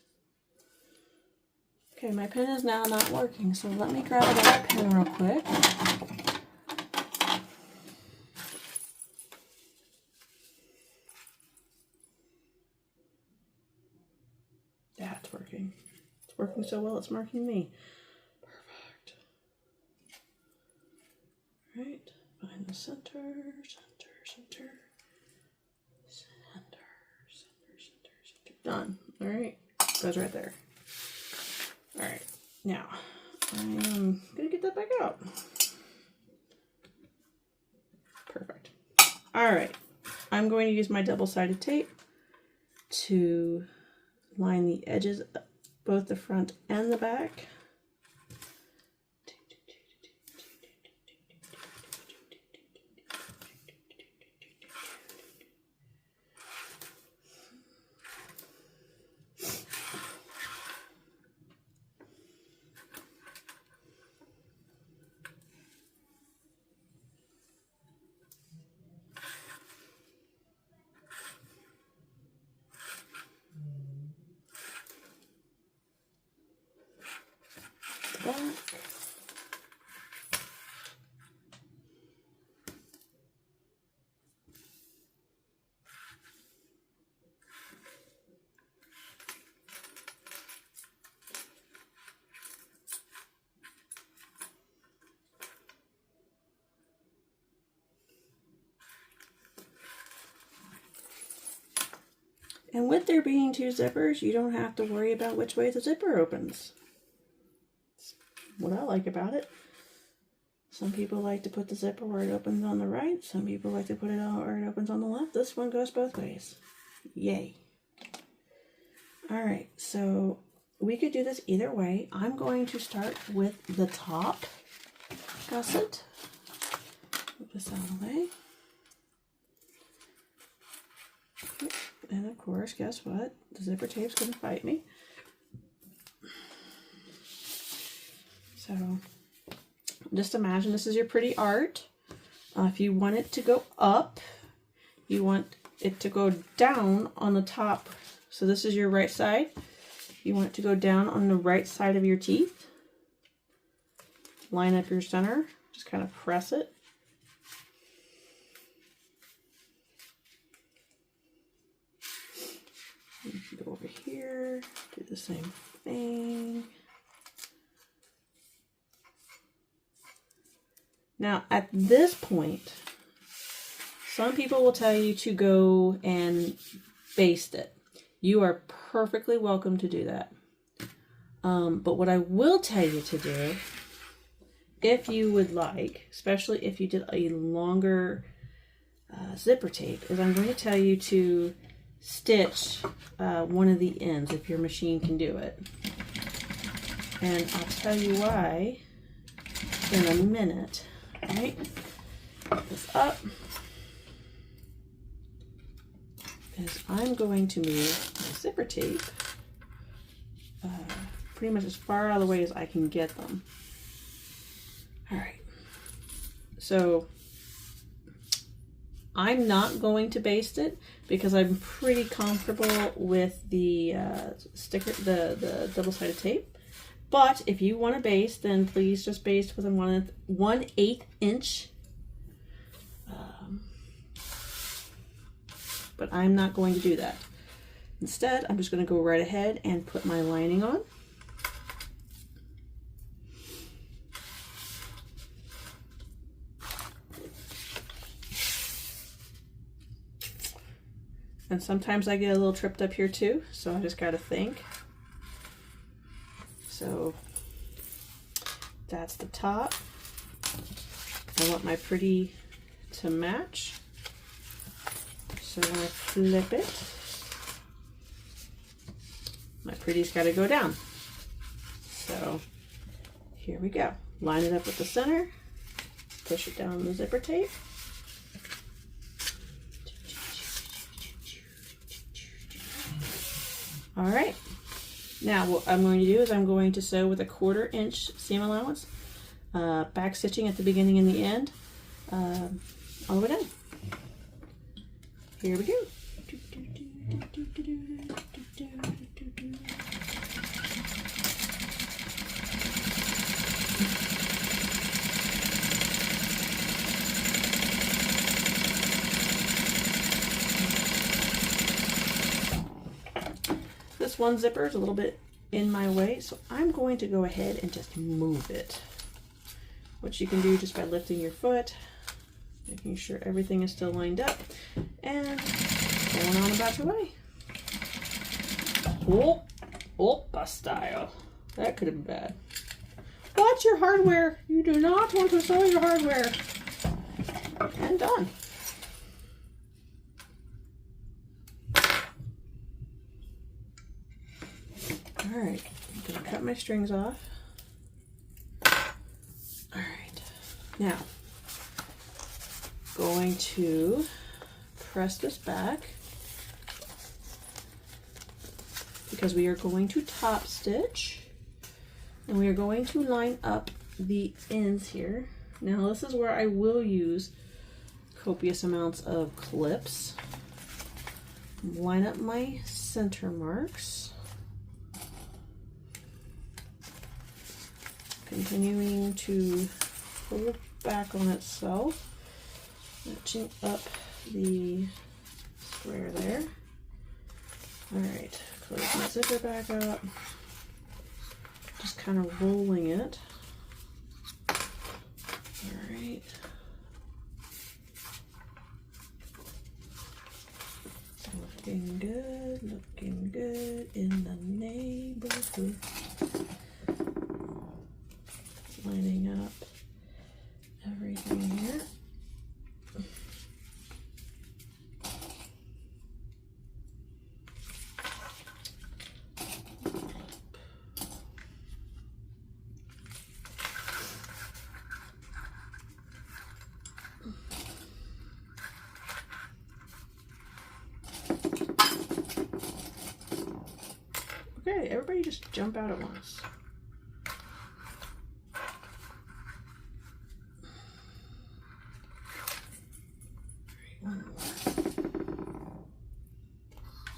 Okay, my pen is now not working, so let me grab another pen real quick. Yeah, it's working. It's working so well, it's marking me. the center. Done. All right, goes right there. All right, now I'm gonna get that back out. Perfect. All right, I'm going to use my double-sided tape to line the edges, both the front and the back. Back. And with there being two zippers, you don't have to worry about which way the zipper opens. That's what I like about it. Some people like to put the zipper where it opens on the right. Some people like to put it where it opens on the left. This one goes both ways. Yay. All right, so we could do this either way. I'm going to start with the top gusset. Move this out of the way. And of course, guess what? The zipper tape's gonna fight me. So just imagine this is your pretty art. If you want it to go up, you want it to go down on the top. So this is your right side. You want it to go down on the right side of your teeth. Line up your center. Just kind of press it. Go over here, do the same thing. Now, at this point, some people will tell you to go and baste it. You are perfectly welcome to do that. But what I will tell you to do, if you would like, especially if you did a longer zipper tape, is I'm going to tell you to stitch one of the ends if your machine can do it. And I'll tell you why in a minute. All right, put this up. Is I'm going to move my zipper tape pretty much as far out of the way as I can get them. All right, so I'm not going to baste it because I'm pretty comfortable with the sticker, the double-sided tape. But if you want to baste, then please just baste with a 1/8 inch. But I'm not going to do that. Instead, I'm just going to go right ahead and put my lining on. And sometimes I get a little tripped up here too, so I just got to think. So that's the top. I want my pretty to match. So when I flip it, my pretty's got to go down. So here we go. Line it up with the center, push it down the zipper tape. All right, now what I'm going to do is I'm going to sew with a 1/4 inch seam allowance, back stitching at the beginning and the end, all the way down. Here we go. This one zipper is a little bit in my way, so I'm going to go ahead and just move it, which you can do just by lifting your foot Making sure everything is still lined up. And going on about your way. Oh, Opa style. That could have been bad. Watch your hardware. You do not want to soil your hardware. And done. All right, I'm gonna cut my strings off. All right, now going to press this back because we are going to top stitch and we are going to line up the ends here. Now this is where I will use copious amounts of clips. Line up my center marks. Continuing to fold back on itself, matching up the square there. All right, close my zipper back up, just kind of rolling it. All right. Looking good in the neighborhood. Lining up everything here. Okay, everybody just jump out at once.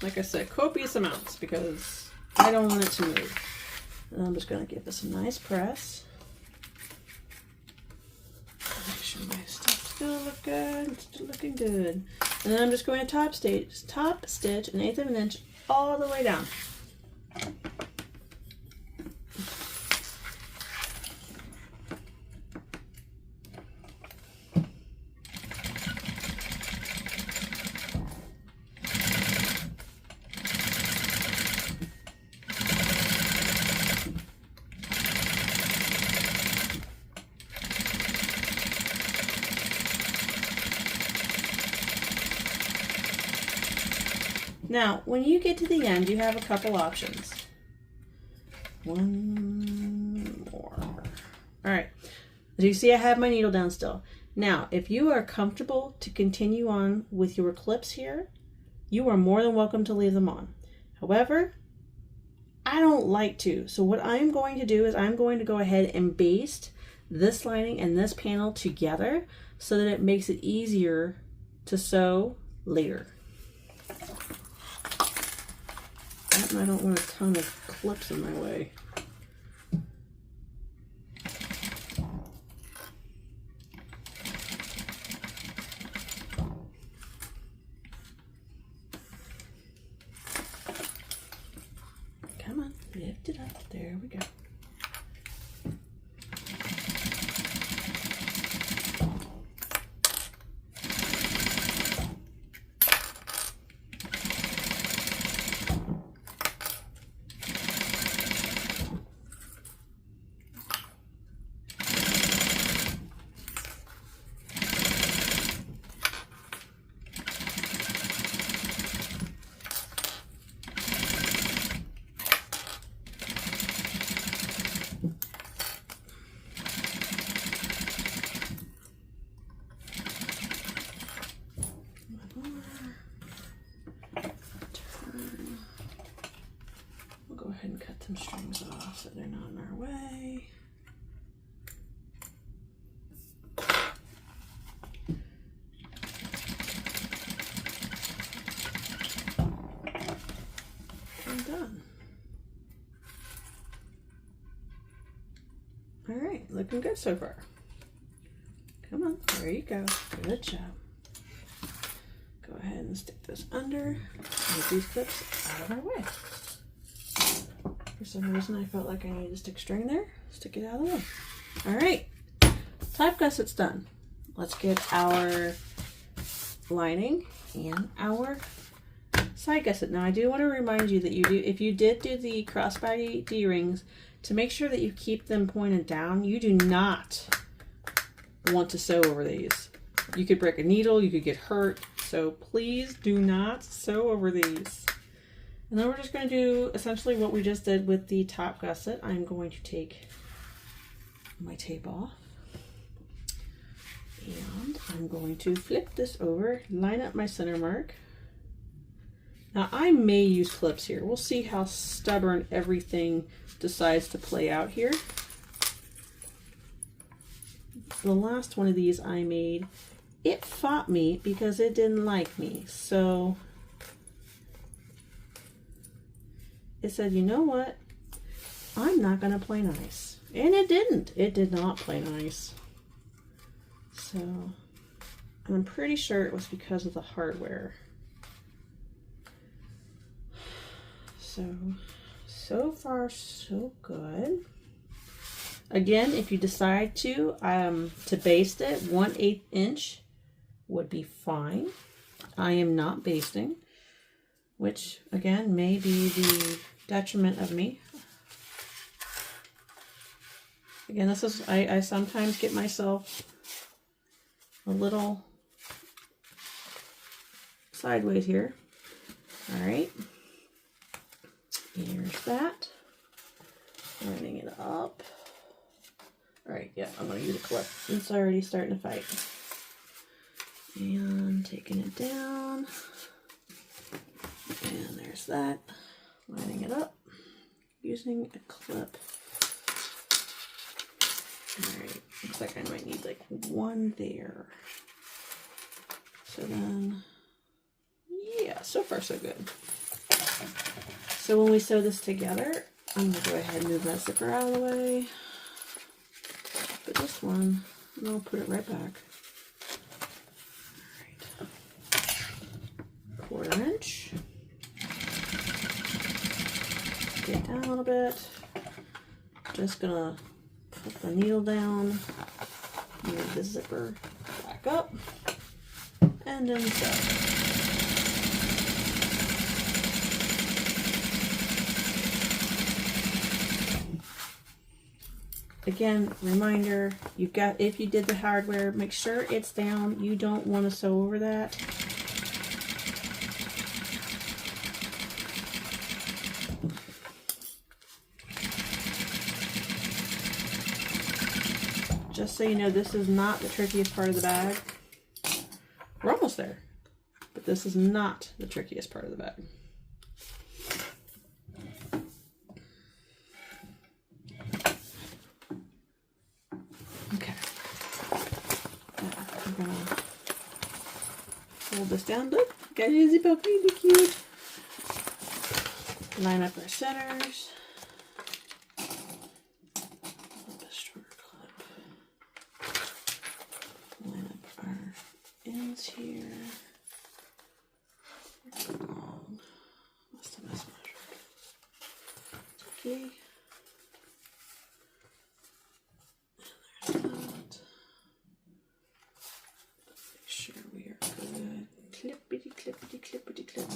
Like I said, copious amounts because I don't want it to move. And I'm just going to give this a nice press. Make sure my stuff still look good. It's still looking good. And then I'm just going to top stitch 1/8 of an inch all the way down. Now, when you get to the end, you have a couple options. One more. All right. As you see, I have my needle down still. Now, if you are comfortable to continue on with your clips here, you are more than welcome to leave them on. However, I don't like to. So what I'm going to do is I'm going to go ahead and baste this lining and this panel together so that it makes it easier to sew later. And I don't want a ton of clips in my way. Come on, lift it up. There we go. And cut some strings off so they're not in our way. I'm done. All right, looking good so far. Come on, there you go. Good job. Go ahead and stick this under. Move these clips out of our way. For some reason, I felt like I needed to stick string there. Stick it out of the way. All right, type gusset's done. let's get our lining and our side gusset. Now I do want to remind you that if you did do the crossbody D-rings, to make sure that you keep them pointed down, you do not want to sew over these. You could break a needle, you could get hurt, so please do not sew over these. And then we're just going to do essentially what we just did with the top gusset. I'm going to take my tape off, and I'm going to flip this over, line up my center mark. Now I may use clips here. We'll see how stubborn everything decides to play out here. The last one of these I made, it fought me because it didn't like me. So it said, you know what? I'm not gonna play nice. And it didn't. It did not play nice. So I'm pretty sure it was because of the hardware. So far so good. Again, if you decide to baste it, 1/8 inch would be fine. I am not basting, which again may be the detriment of me. Again, this is, I sometimes get myself a little sideways here. All right. Here's that. Lining it up. All right, yeah, I'm gonna use a clip. It's already starting to fight. And taking it down. And there's that. Lining it up. Using a clip. All right, looks like I might need like one there. So then, yeah, so far so good. So when we sew this together, I'm going to go ahead and move that zipper out of the way. Put this one, and I'll put it right back. All right. 1/4 inch. Get down a little bit. Just going to put the needle down, move the zipper back up, and then sew. Again, reminder, if you did the hardware, make sure it's down. You don't want to sew over that. Just so you know, this is not the trickiest part of the bag. We're almost there, but this is not the trickiest part of the bag. Hold this down. Look, got a zip up, really cute. Line up our centers. A shorter clip. Line up our ends here. Long. Must have mismeasured. Okay. Clippity clip.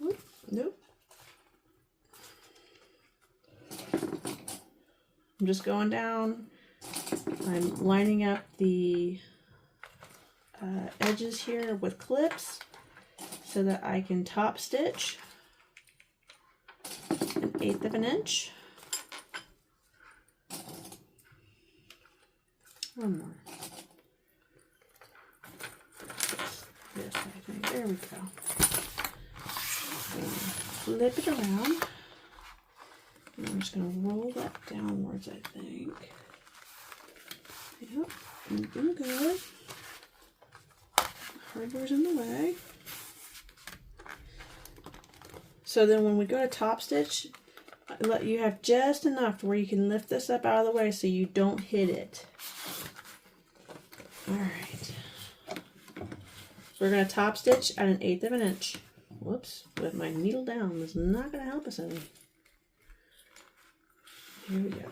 Oop, nope. I'm just going down. I'm lining up the edges here with clips so that I can top stitch 1/8 of an inch. One more. This, I think. There we go. And flip it around. And I'm just going to roll that downwards, I think. Yep, looking good. Hardware's in the way. So then when we go to top stitch, you have just enough where you can lift this up out of the way so you don't hit it. All right. We're going to top stitch at 1/8 of an inch. Whoops, with my needle down. This is not going to help us any. Here we go.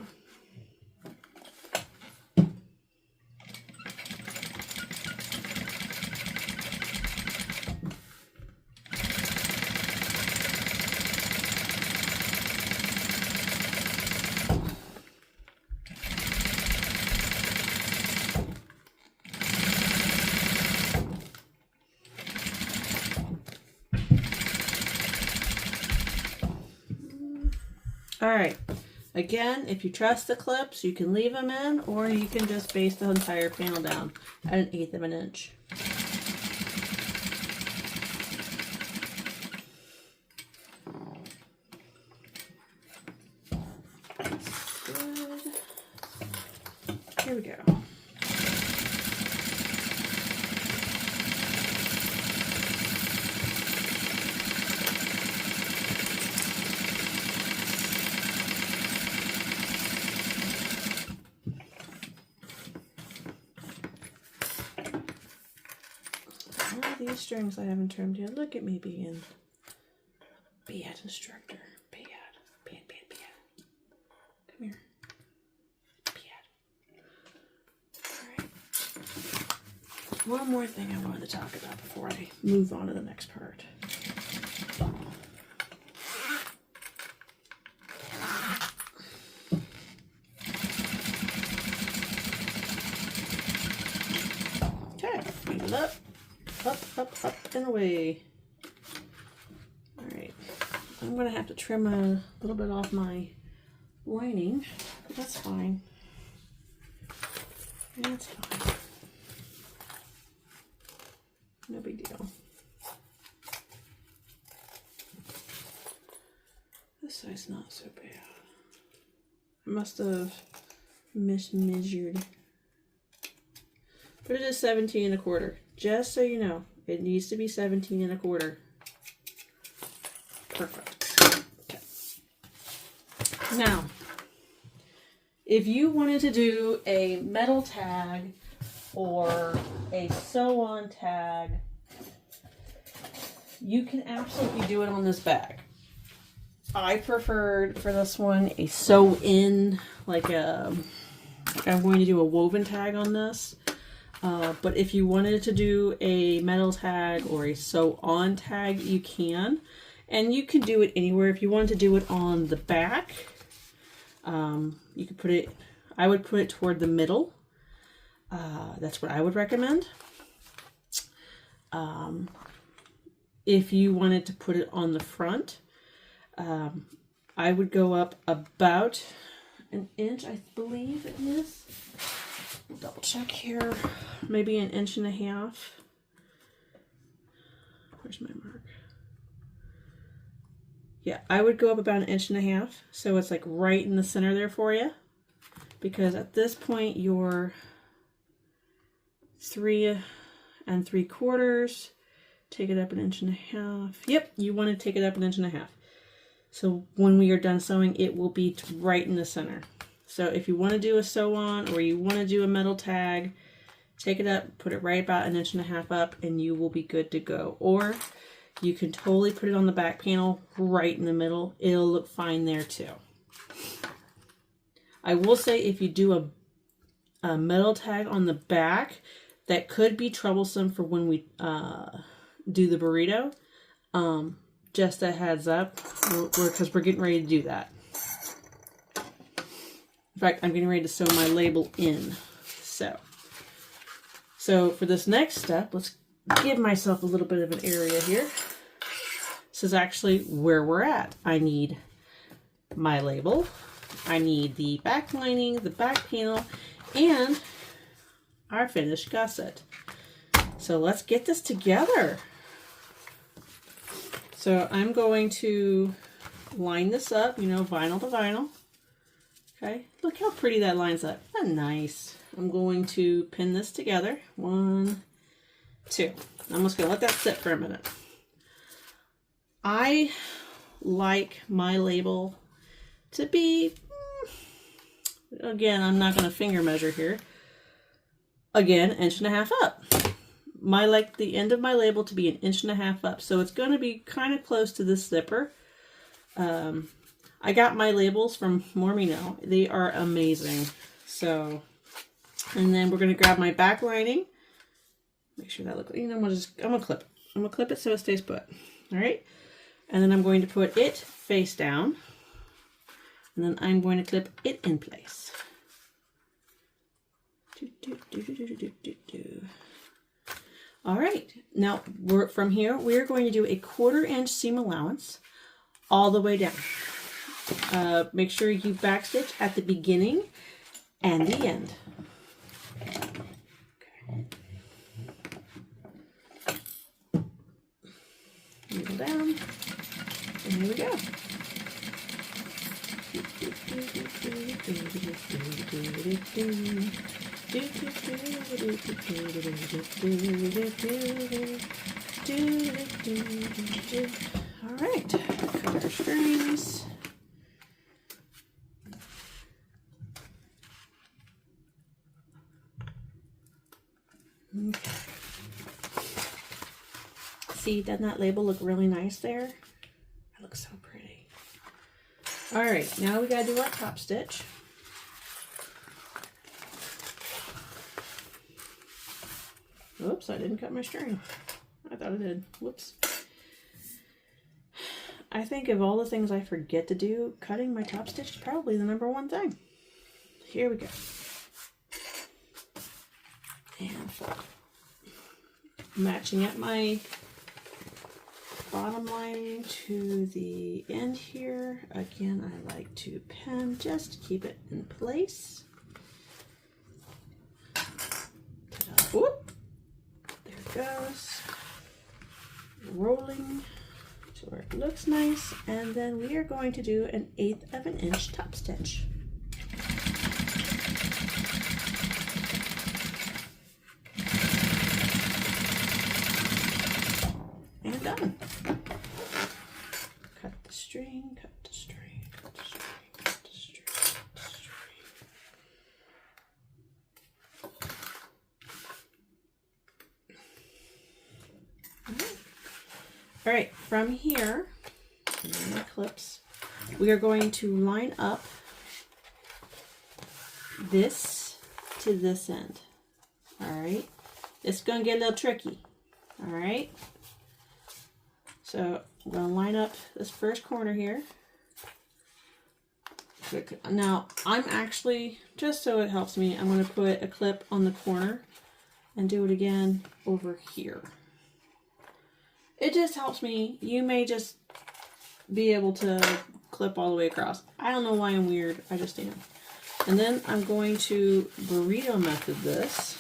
All right. Again, if you trust the clips, you can leave them in, or you can just base the entire panel down at 1/8 of an inch. Good. Here we go. These strings I haven't trimmed yet. Look at me being bad instructor. Bad. Come here. Bad. Alright. One more thing I wanted to talk about before I move on to the next part. Okay, move it up. Up, and away. Alright, I'm going to have to trim a little bit off my lining, but that's fine. That's fine. No big deal. This side's not so bad. I must have mismeasured. But it is 17 1/4. Just so you know, it needs to be 17 1/4. Perfect. Okay. Now, if you wanted to do a metal tag or a sew-on tag, you can absolutely do it on this bag. I preferred for this one a sew-in, like I'm going to do a woven tag on this. But if you wanted to do a metal tag or a sew-on tag, you can. And you can do it anywhere. If you wanted to do it on the back, you could put it, I would put it toward the middle. That's what I would recommend. If you wanted to put it on the front, I would go up about an inch, I believe it is. Double check here. Maybe 1.5 inches. Where's my mark? Yeah, I would go up about 1.5 inches. So it's like right in the center there for you. Because at this point you're 3 3/4. Take it up 1.5 inches. Yep, you want to take it up 1.5 inches. So when we are done sewing, it will be right in the center. So if you want to do a sew-on or you want to do a metal tag, take it up, put it right about 1.5 inches up, and you will be good to go. Or you can totally put it on the back panel right in the middle. It'll look fine there too. I will say if you do a metal tag on the back, that could be troublesome for when we do the burrito. Just a heads up, because we're getting ready to do that. In fact, I'm getting ready to sew my label in. So for this next step, let's give myself a little bit of an area here. This is actually where we're at. I need my label. I need the back lining, the back panel, and our finished gusset. So let's get this together. So I'm going to line this up, you know, vinyl to vinyl. Okay, look how pretty that lines up. Isn't that nice? I'm going to pin this together. 1, 2. I'm just going to let that sit for a minute. I like my label to be, again, I'm not going to finger measure here. Again, 1.5 inches up. I like the end of my label to be 1.5 inches up. So it's going to be kind of close to this zipper. I got my labels from Mormino. They are amazing. So, and then we're going to grab my back lining. Make sure that looks, you know, I'm going to clip it. I'm going to clip it so it stays put. All right. And then I'm going to put it face down. And then I'm going to clip it in place. All right. Now, from here, we're going to do a 1/4 inch seam allowance all the way down. Make sure you backstitch at the beginning and the end. Needle down, and here we go. All right, cut our strings. Okay. See, doesn't that label look really nice there? It looks so pretty. All right, now we gotta do our top stitch. Oops, I didn't cut my string. I thought I did. Whoops. I think of all the things I forget to do, cutting my top stitch is probably the #1 thing. Here we go. And matching up my bottom lining to the end here. Again, I like to pen just to keep it in place. Whoop! There it goes. Rolling to where it looks nice, and then we are going to do an 1/8 of an inch top stitch. And done. Cut the string, cut the string, cut the string, cut the string, cut the string. All right, from here, and then the clips, we are going to line up this to this end. All right, it's going to get a little tricky. All right, so I'm going to line up this first corner here. Now, I'm actually, just so it helps me, I'm going to put a clip on the corner and do it again over here. It just helps me. You may just be able to clip all the way across. I don't know why I'm weird. I just am. And then I'm going to burrito method this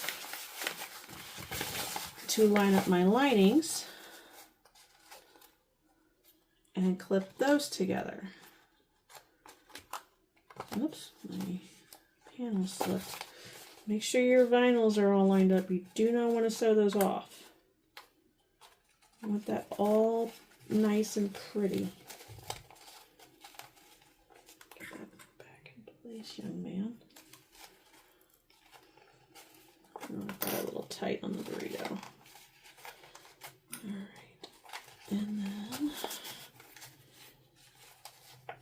to line up my linings and clip those together. Oops, my panel slipped. Make sure your vinyls are all lined up. You do not want to sew those off. I want that all nice and pretty. Get that back in place, young man. Oh, I got a little tight on the burrito. Alright. And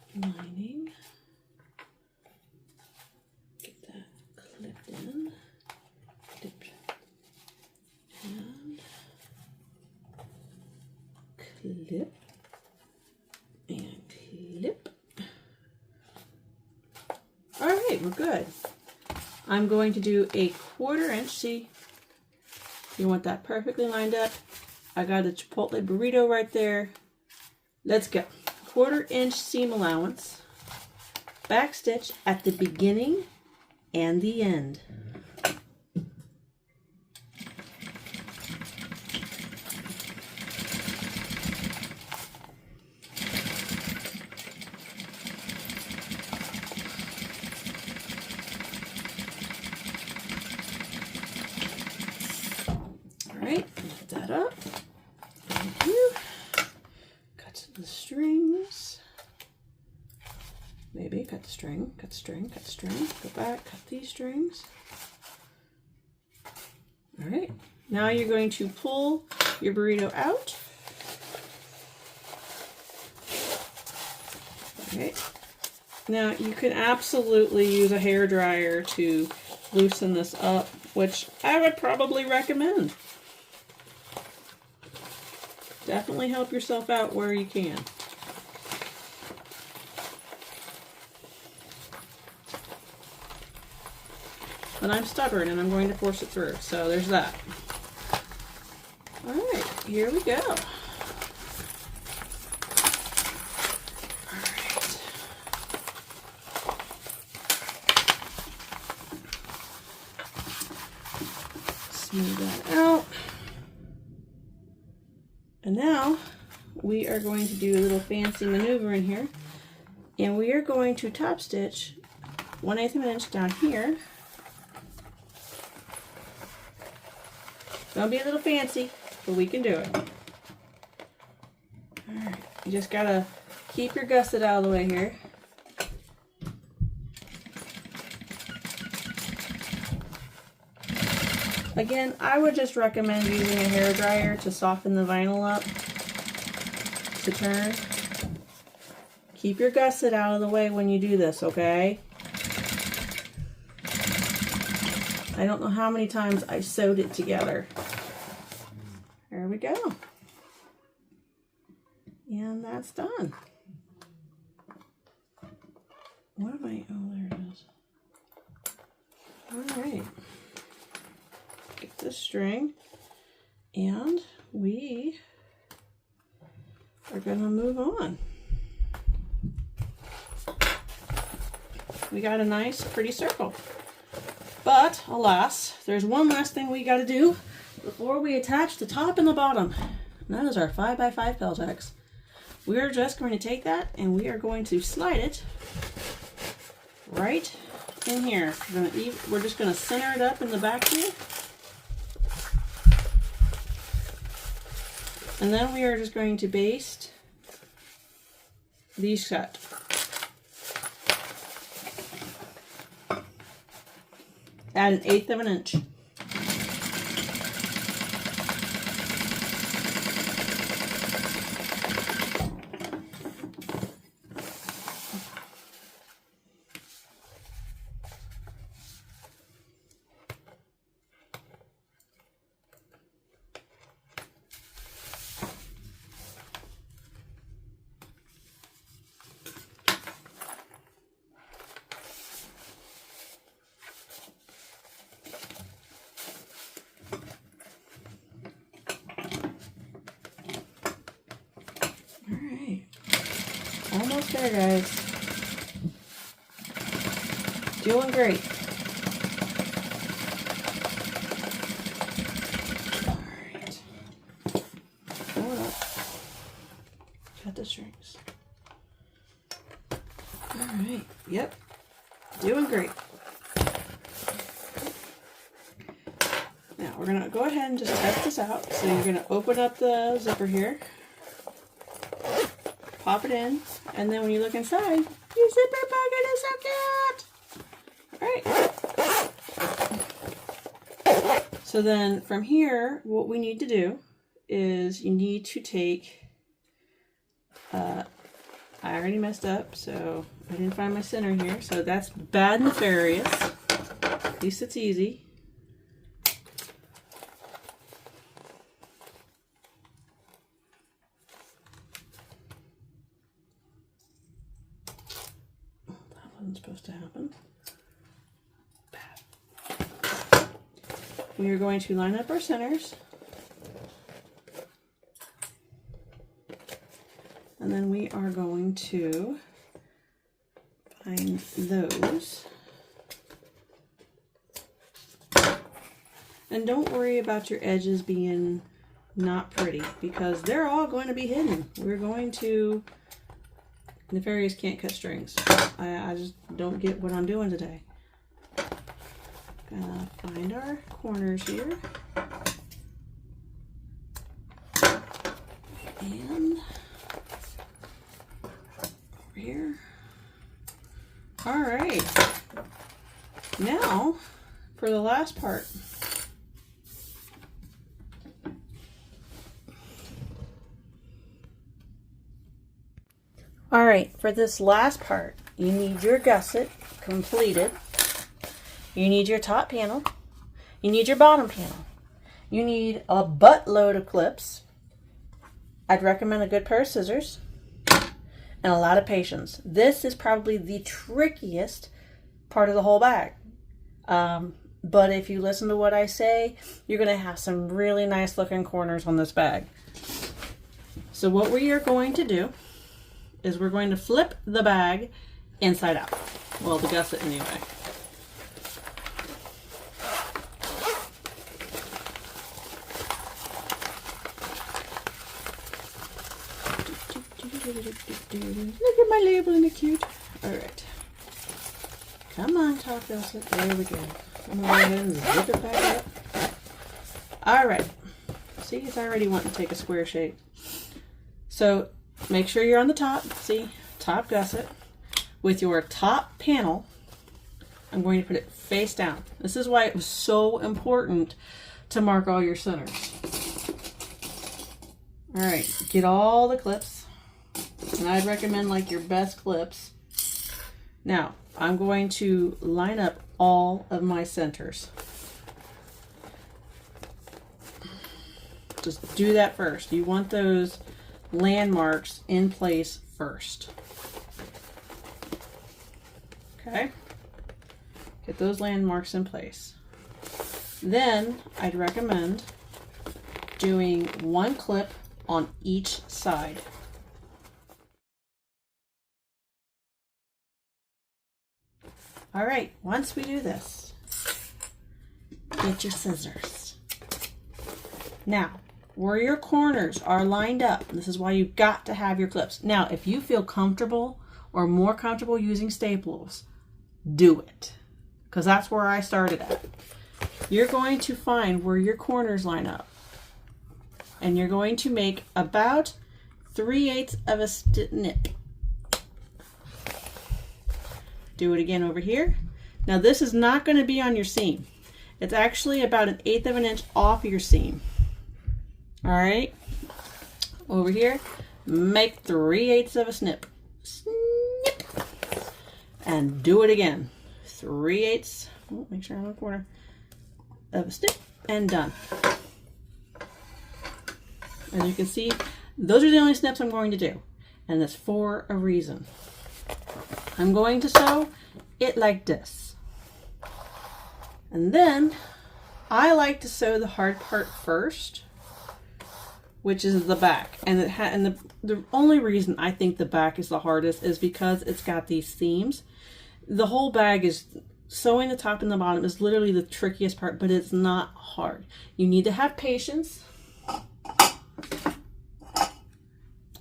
then lining. Get that clipped in. Clip. And clip and clip. All right, we're good. I'm going to do a 1/4 inch. See, you want that perfectly lined up. I got a Chipotle burrito right there. Let's go. 1/4 inch seam allowance. Back stitch at the beginning and the end. Lift that up. Thank you. Cut the strings. Maybe cut the string, cut the string, cut the string. Go back, cut these strings. All right. Now you're going to pull your burrito out. All right. Now you can absolutely use a hairdryer to loosen this up, which I would probably recommend. Definitely help yourself out where you can. But I'm stubborn and I'm going to force it through, so there's that. All right, here we go. All right. Move that out. And now we are going to do a little fancy maneuver in here. And we are going to top stitch 1/8 of an inch down here. It's gonna be a little fancy, but we can do it. Alright, you just gotta keep your gusset out of the way here. Again, I would just recommend using a hairdryer to soften the vinyl up to turn. Keep your gusset out of the way when you do this, okay? I don't know how many times I sewed it together. There we go. And that's done. What am I? Oh, there it is. All right. Get this string, and we are going to move on. We got a nice, pretty circle. But, alas, there's one last thing we got to do before we attach the top and the bottom. And that is our 5x5 Peltex. We are just going to take that and we are going to slide it right in here. We're just going to center it up in the back here. And then we are just going to baste these shut. Add 1/8 of an inch. Almost there, guys. Doing great. Alright. Pull it up. Cut the strings. Alright. Yep. Doing great. Now we're going to go ahead and just test this out. So you're going to open up the zipper here. Pop it in, and then when you look inside, your zipper pocket is so cute! Alright. So then from here, what we need to do is you need to take, I already messed up, so I didn't find my center here. So that's bad Nefarious. At least it's easy. Supposed to happen. Bad. We are going to line up our centers, and then we are going to find those. And don't worry about your edges being not pretty, because they're all going to be hidden. We're going to... Nefarious can't cut strings. I just don't get what I'm doing today. Gonna find our corners here. And over here. Alright. Now, for the last part. Alright, for this last part, you need your gusset completed. You need your top panel. You need your bottom panel. You need a buttload of clips. I'd recommend a good pair of scissors and a lot of patience. This is probably the trickiest part of the whole bag. But if you listen to what I say, you're going to have some really nice looking corners on this bag. So what we are going to do is we're going to flip the bag inside out. Well, the gusset anyway. Look at my labeling, it cute. All right. Come on, Top Gusset. There we go. I'm gonna go ahead and zip it back up. All right. See, it's already wanting to take a square shape. So make sure you're on the top. See, Top Gusset. With your top panel, I'm going to put it face down. This is why it was so important to mark all your centers. All right, get all the clips. And I'd recommend like your best clips. Now, I'm going to line up all of my centers. Just do that first. You want those landmarks in place first. Okay? Get those landmarks in place. Then I'd recommend doing one clip on each side. All right, once we do this, get your scissors. Now, where your corners are lined up, this is why you've got to have your clips. Now, if you feel comfortable or more comfortable using staples, do it, because that's where I started at. You're going to find where your corners line up, and you're going to make about 3/8 of a snip. Do it again over here. Now this is not going to be on your seam. It's actually about 1/8 of an inch off your seam. All right, over here, make 3/8 of a snip. Snip. And do it again. 3/8, make sure I'm on the corner of a snip, and done. As you can see, those are the only snips I'm going to do, and that's for a reason. I'm going to sew it like this. And then I like to sew the hard part first, which is the back. And the only reason I think the back is the hardest is because it's got these seams. The whole bag is sewing the top and the bottom is literally the trickiest part, but it's not hard. You need to have patience.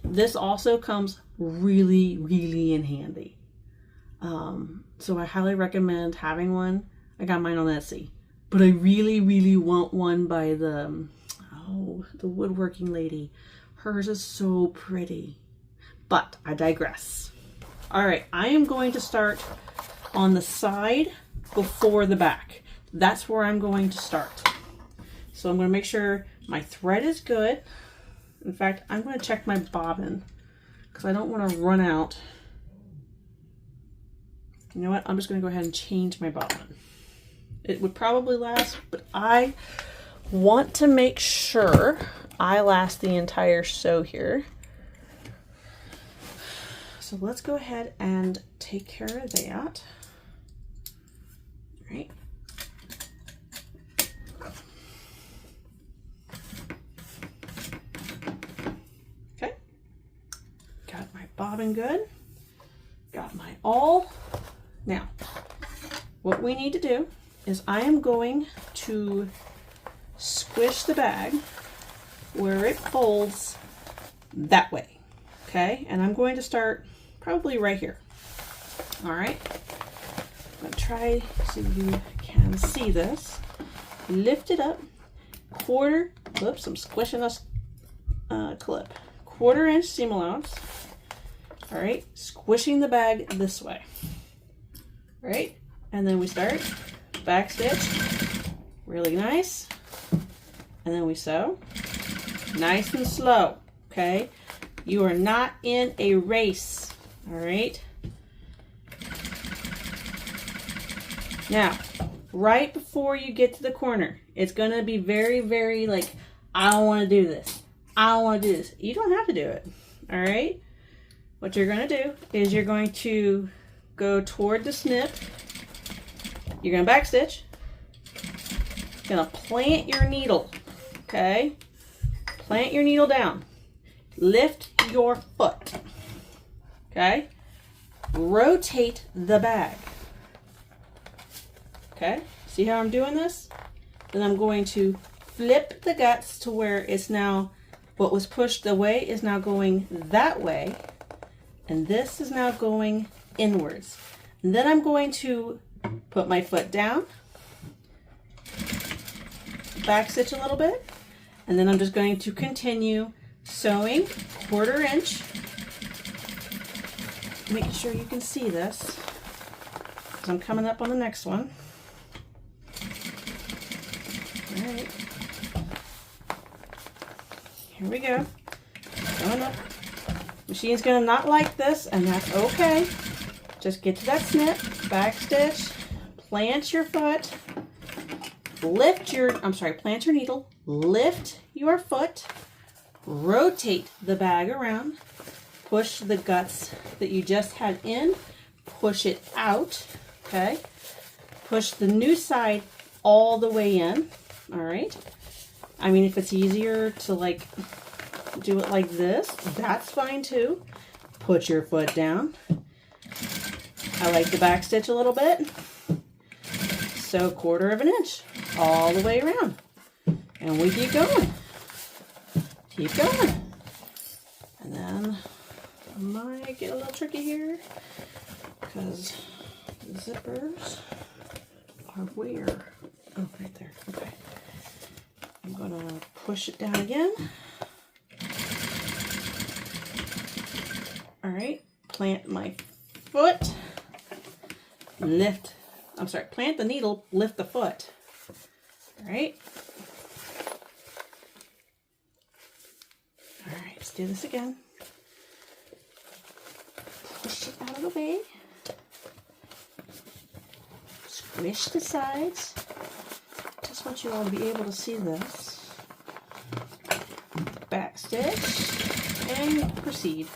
This also comes really, really in handy. So I highly recommend having one. I got mine on Etsy, but I really, really want one by the woodworking lady. Hers is so pretty, but I digress. All right, I am going to start on the side before the back. That's where I'm going to start. So I'm going to make sure my thread is good. In fact, I'm going to check my bobbin because I don't want to run out. You know what? I'm just going to go ahead and change my bobbin. It would probably last, but I want to make sure I last the entire sew here. So let's go ahead and take care of that. All right. Okay. Got my bobbin good. Got my awl. Now, what we need to do is I am going to squish the bag where it folds that way, okay? And I'm going to start probably right here. All right, I'm gonna try so you can see this. Lift it up, oops, I'm squishing this clip. 1/4 inch seam allowance. All right, squishing the bag this way. All right, and then we start back stitch, really nice, and then we sew nice and slow. Okay, you are not in a race. All right, now right before you get to the corner, it's gonna be very, very like, I don't want to do this, I don't want to do this. You don't have to do it. All right, what you're gonna do is you're going to go toward the snip. You're going to backstitch. You're going to plant your needle. Okay? Plant your needle down. Lift your foot. Okay? Rotate the bag. Okay? See how I'm doing this? Then I'm going to flip the guts to where it's now, what was pushed away is now going that way. And this is now going inwards. And then I'm going to put my foot down, back stitch a little bit, and then I'm just going to continue sewing 1/4 inch. Making sure you can see this, because I'm coming up on the next one. All right, here we go. Going up. Machine's gonna not like this, and that's okay. Just get to that snip, back stitch, plant your foot, plant your needle, lift your foot, rotate the bag around, push the guts that you just had in, push it out, okay? Push the new side all the way in, all right? I mean, if it's easier to like do it like this, that's fine too. Put your foot down. I like to back stitch a little bit. So 1/4 inch all the way around. And we keep going. Keep going. And then I might get a little tricky here because the zippers are where? Oh, right there. Okay. I'm gonna push it down again. All right, plant my foot, plant the needle, lift the foot. All right. All right, let's do this again. Push it out of the way. Squish the sides. Just want you all to be able to see this. Back stitch and proceed.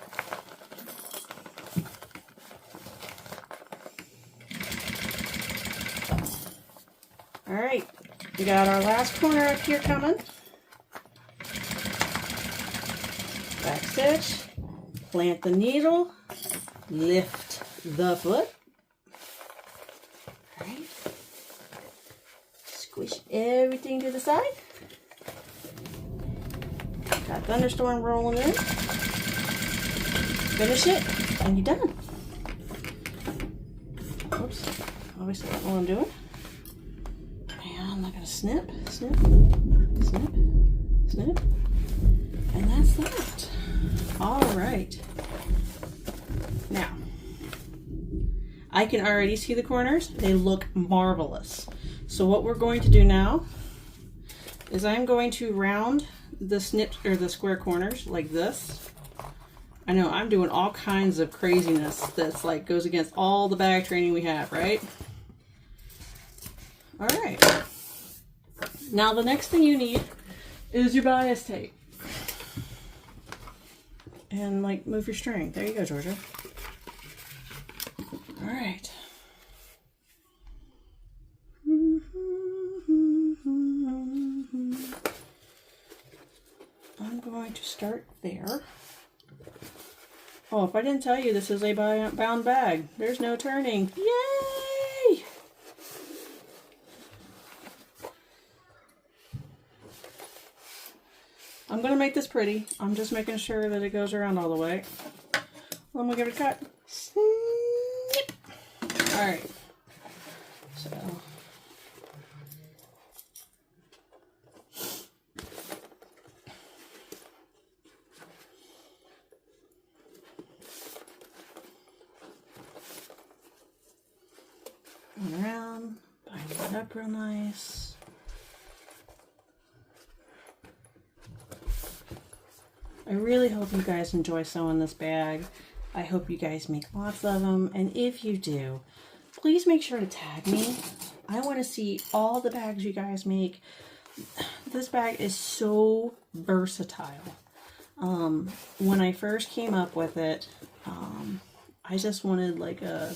All right, we got our last corner up here coming. Back stitch, plant the needle, lift the foot. All right, squish everything to the side. Got thunderstorm rolling in. Finish it, and you're done. Oops, always forget what I'm doing. I'm not going to snip, snip, snip, snip, and that's that. All right. Now, I can already see the corners. They look marvelous. So what we're going to do now is I'm going to round the snips or the square corners like this. I know I'm doing all kinds of craziness that's like goes against all the bag training we have, right? All right. Now the next thing you need is your bias tape. And like move your string. There you go, Georgia. All right. I'm going to start there. Oh, if I didn't tell you, this is a bound bag. There's no turning. Yay! I'm going to make this pretty. I'm just making sure that it goes around all the way. Then we'll give it a cut. Snip. All right. So. Around, bind it up real nice. I really hope you guys enjoy sewing this bag. I hope you guys make lots of them, and if you do, please make sure to tag me. I want to see all the bags you guys make. This bag is so versatile. When I first came up with it, I just wanted like a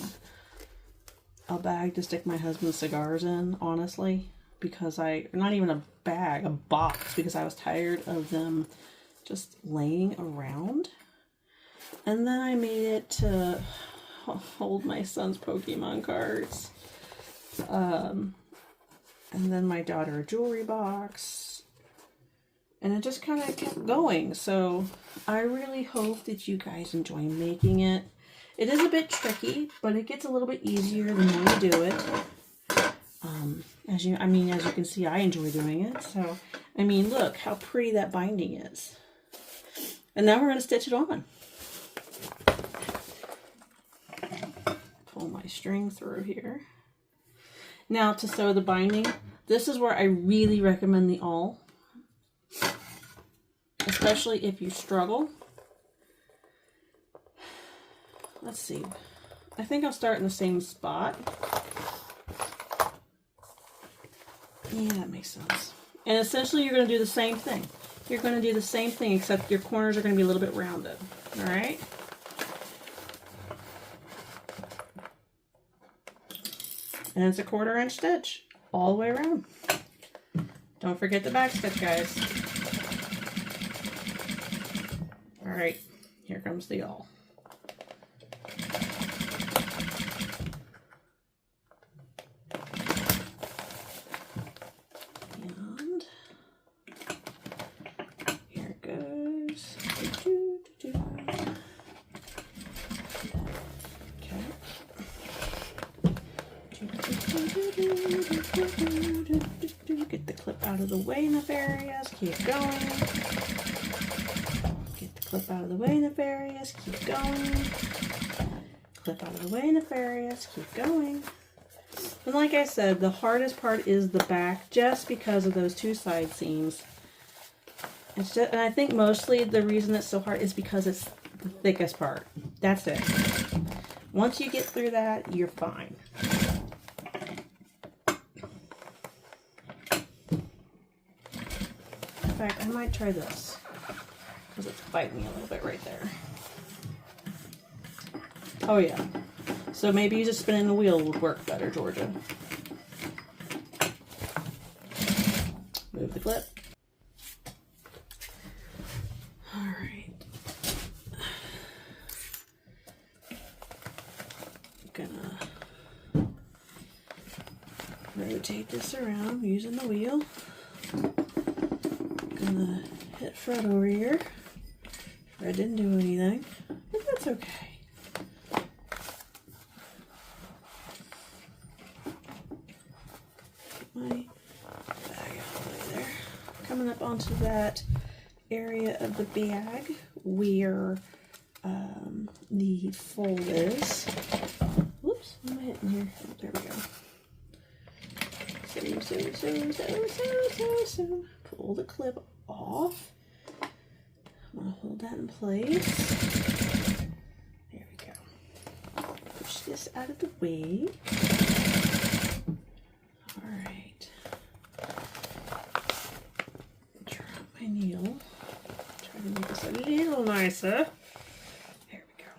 bag to stick my husband's cigars in, honestly, because not even a bag, a box, because I was tired of them just laying around. And then I made it to hold my son's Pokemon cards. And then my daughter a jewelry box. And it just kind of kept going. So I really hope that you guys enjoy making it. It is a bit tricky, but it gets a little bit easier the more you do it. As you can see, I enjoy doing it. So, I mean, look how pretty that binding is. And now we're going to stitch it on. Pull my string through here. Now to sew the binding, this is where I really recommend the awl. Especially if you struggle. Let's see. I think I'll start in the same spot. Yeah, that makes sense. And essentially you're going to do the same thing. You're going to do the same thing, except your corners are going to be a little bit rounded. All right? And it's a 1/4 inch stitch all the way around. Don't forget the back stitch, guys. All right, here comes the awl. And here it goes. Okay. Get the clip out of the way, Nefarious. Keep going. Get the clip out of the way, Nefarious. Keep going. Clip out of the way, Nefarious. Keep going. And like I said, the hardest part is the back, just because of those 2 side seams. It's just, and I think mostly the reason it's so hard is because it's the thickest part. That's it. Once you get through that, you're fine. In fact, I might try this, because it's biting me a little bit right there. Oh yeah. So maybe just spinning the wheel would work better, Georgia. Move the clip. Alright. Gonna rotate this around using the wheel. Gonna hit front over here. I didn't do anything, but that's okay. Get my bag out of the way there. Coming up onto that area of the bag where the fold is. Whoops, what am I hitting here? Oh, there we go. So. Pull the clip off. I'm going to hold that in place. There we go. Push this out of the way. Alright. Drop my needle. Try to make this a little nicer. There we go.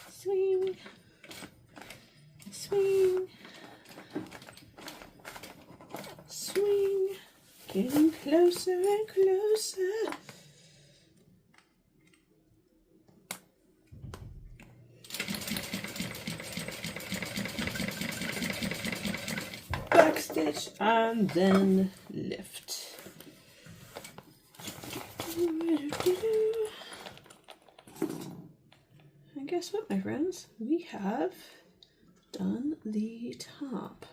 Swing. Swing. Swing. Getting closer and closer. Back stitch and then lift. And guess what, my friends? We have done the top.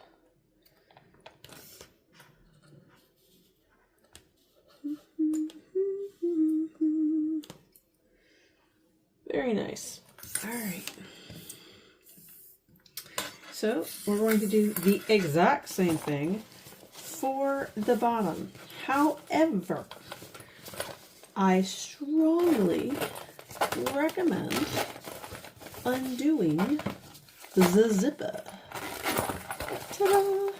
Very nice. All right. So we're going to do the exact same thing for the bottom. However, I strongly recommend undoing the zipper. Ta-da!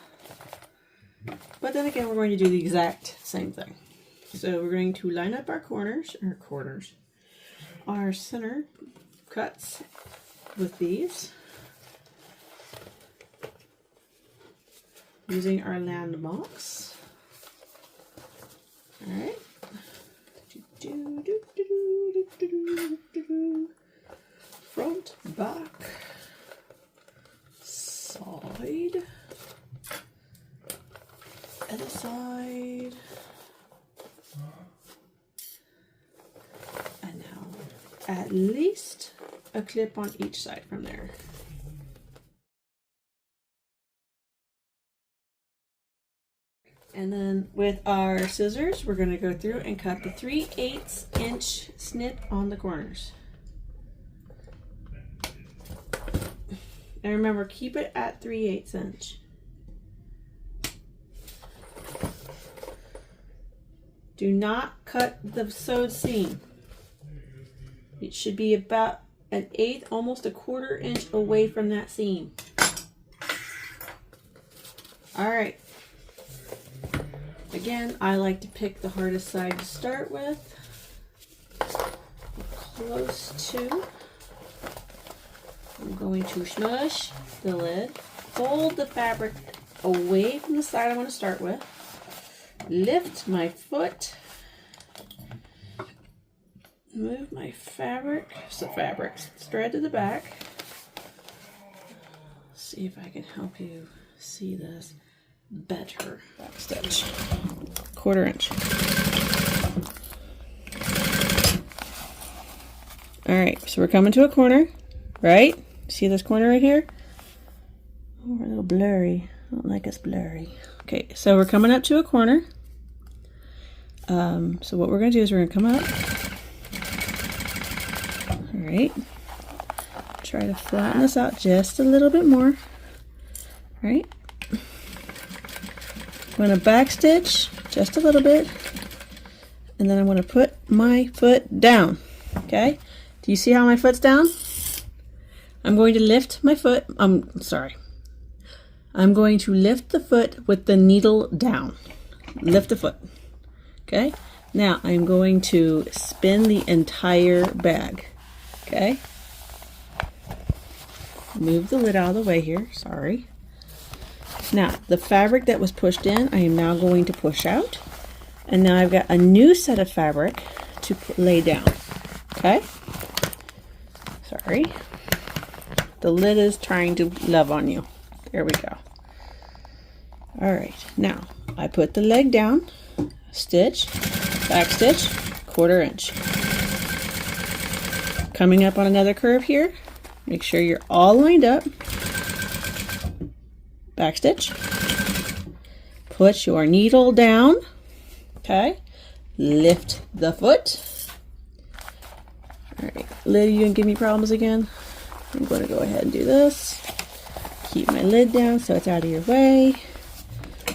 But then again, we're going to do the exact same thing. So we're going to line up our our center cuts with these, using our landmarks. All right. Front, back, at least a clip on each side from there. And then with our scissors, we're going to go through and cut the 3/8 inch snip on the corners. And remember, keep it at 3/8 inch. Do not cut the sewed seam. It should be about 1/8, almost 1/4 inch away from that seam. All right. Again, I like to pick the hardest side to start with. Close to. I'm going to smush the lid. Fold the fabric away from the side I want to start with. Lift my foot. Move my fabric thread to the back. See if I can help you see this better. Back stitch, 1/4 inch. All right, so we're coming to a corner, right? See this corner right here? Oh, we're a little blurry. I don't like us blurry. Okay, so we're coming up to a corner. So what we're going to do is we're going to come up. All right. Try to flatten this out just a little bit more. All right. I'm going to back stitch just a little bit, and then I'm going to put my foot down. Okay, do you see how my foot's down? I'm going to lift my foot. I'm going to lift the foot with the needle down. Lift the foot. Okay, now I'm going to spin the entire bag. Okay, move the lid out of the way here. Sorry. Now, the fabric that was pushed in, I am now going to push out. And now I've got a new set of fabric to lay down. Okay? Sorry. The lid is trying to love on you. There we go. All right. Now, I put the leg down, stitch, back stitch, 1/4 inch. Coming up on another curve here. Make sure you're all lined up. Back stitch, put your needle down, okay, lift the foot. All right, lid, you gonna give me problems again? I'm going to go ahead and do this. Keep my lid down so it's out of your way.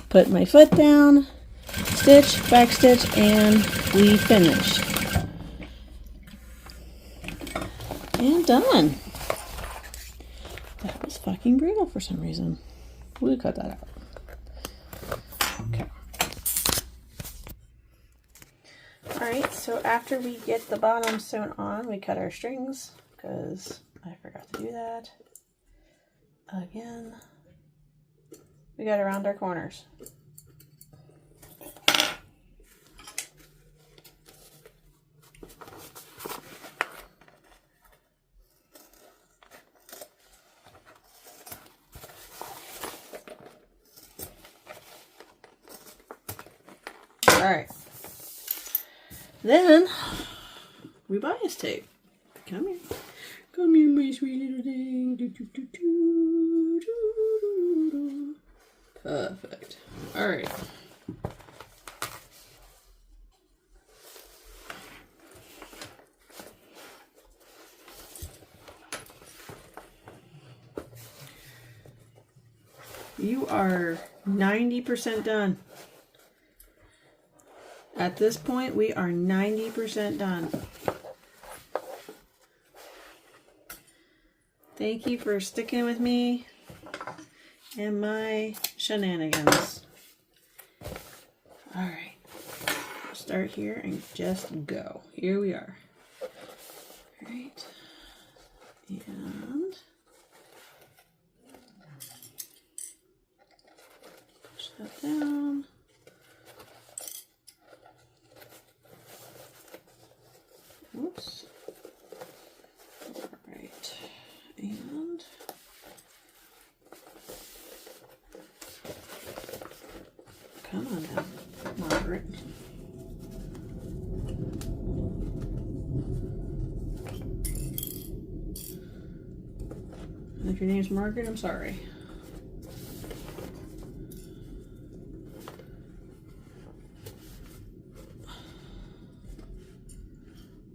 Put my foot down, stitch, back stitch, and we finish. And done. That was fucking brutal for some reason. We'll cut that out. Okay. Alright, so after we get the bottom sewn on, we cut our strings, because I forgot to do that. Again. We got around our corners. Alright, then we bias tape. Come here. Come here, my sweet little thing. Do, do, do, do, do, do. Perfect. Alright. You are 90% done. At this point, we are 90% done. Thank you for sticking with me and my shenanigans. All right, start here and just go. Here we are. All right, and push that down. Oops. All right, and come on now, Margaret. If your name's Margaret, I'm sorry.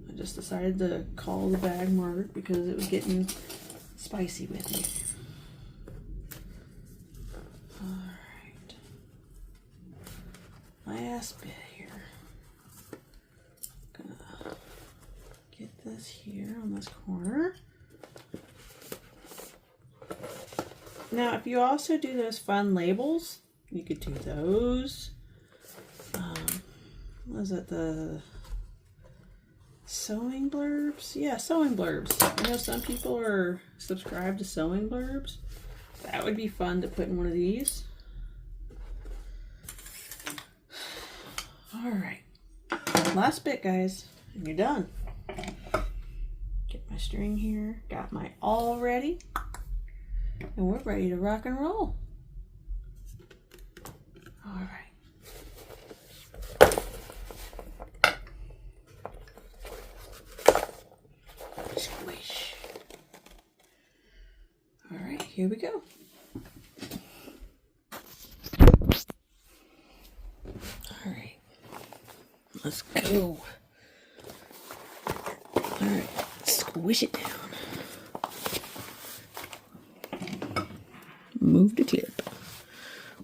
I just decided to call the bag Margaret because it was getting spicy with me. Alright. Last bit here. Gonna get this here on this corner. Now, if you also do those fun labels, you could do those. What is it? The sewing blurbs? Yeah, sewing blurbs. I know some people are subscribed to sewing blurbs. That would be fun to put in one of these. All right. Last bit, guys, and you're done. Get my string here. Got my awl ready. And we're ready to rock and roll. All right. Squish. All right, here we go. All right, let's go. All right, squish it down. Move the clip.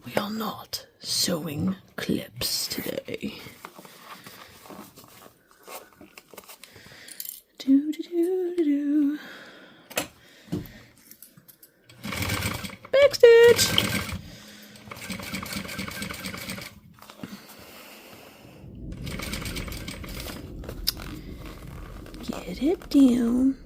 We are not sewing clips today. Do do do do do. Backstitch. Get it down.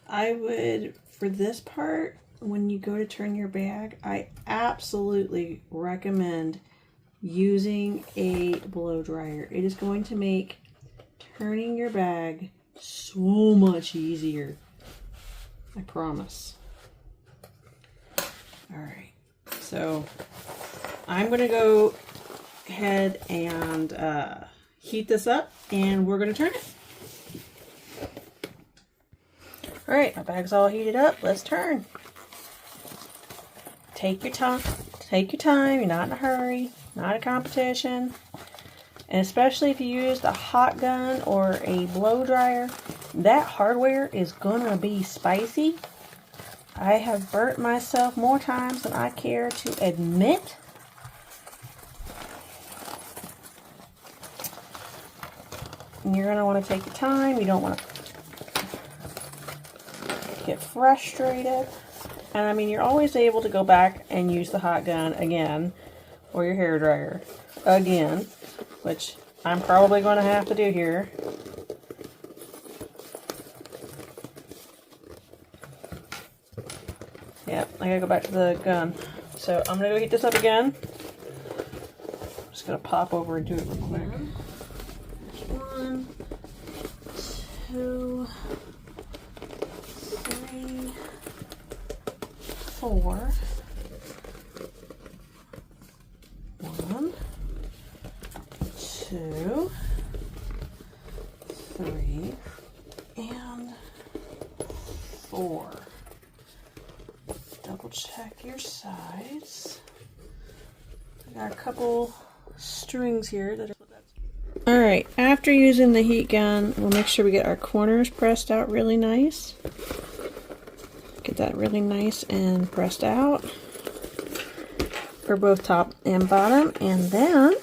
I would, for this part, when you go to turn your bag, I absolutely recommend using a blow dryer. It is going to make turning your bag so much easier. I promise. All right, so I'm going to go ahead and heat this up, and we're going to turn it. All right, my bag's all heated up. Let's turn. Take your time. Take your time. You're not in a hurry. Not a competition. And especially if you use a hot gun or a blow dryer, that hardware is gonna be spicy. I have burnt myself more times than I care to admit. And you're gonna want to take your time. You don't want to get frustrated. And I mean, you're always able to go back and use the hot gun again, or your hair dryer again, which I'm probably going to have to do here. Yeah, I gotta go back to the gun. So I'm gonna go heat this up again. I'm just gonna pop over and do it real quick. 1, 2, 3, 4. 1, 2, 3, and 4. Double check your sides. I got a couple strings here that are. Alright, after using the heat gun, we'll make sure we get our corners pressed out really nice. Get that really nice and pressed out for both top and bottom, and then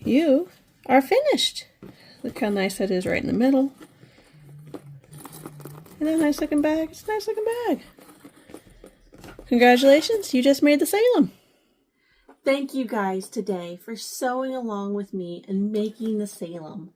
you are finished. Look how nice that is right in the middle. Isn't that a nice looking bag? It's a nice looking bag. Congratulations, you just made the Salem. Thank you guys today for sewing along with me and making the Salem.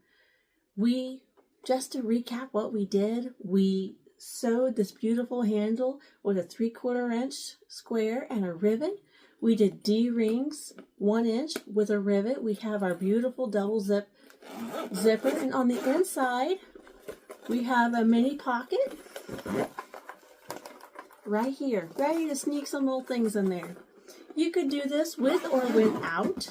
Just to recap what we did, we sewed this beautiful handle with a 3/4 inch square and a rivet. We did D-rings 1 inch with a rivet. We have our beautiful double zipper, and on the inside we have a mini pocket right here, ready to sneak some little things in there. You could do this with or without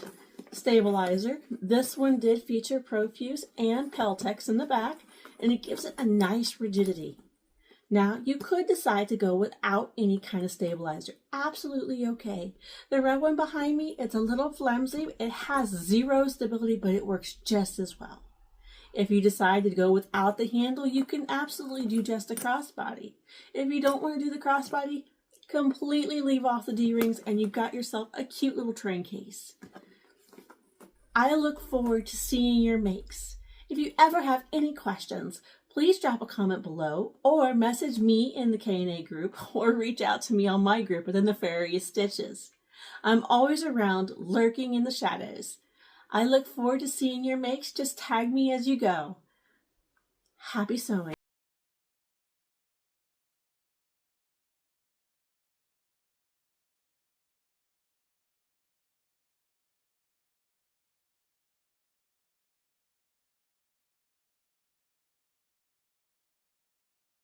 stabilizer. This one did feature Profuse and Peltex in the back, and it gives it a nice rigidity. Now, you could decide to go without any kind of stabilizer. Absolutely okay. The red one behind me, it's a little flimsy. It has 0 stability, but it works just as well. If you decide to go without the handle, you can absolutely do just a crossbody. If you don't want to do the crossbody, completely leave off the D-rings and you've got yourself a cute little train case. I look forward to seeing your makes. If you ever have any questions, please drop a comment below or message me in the K&A group or reach out to me on my group with the Nefarious Stitches. I'm always around, lurking in the shadows. I look forward to seeing your makes. Just tag me as you go. Happy sewing.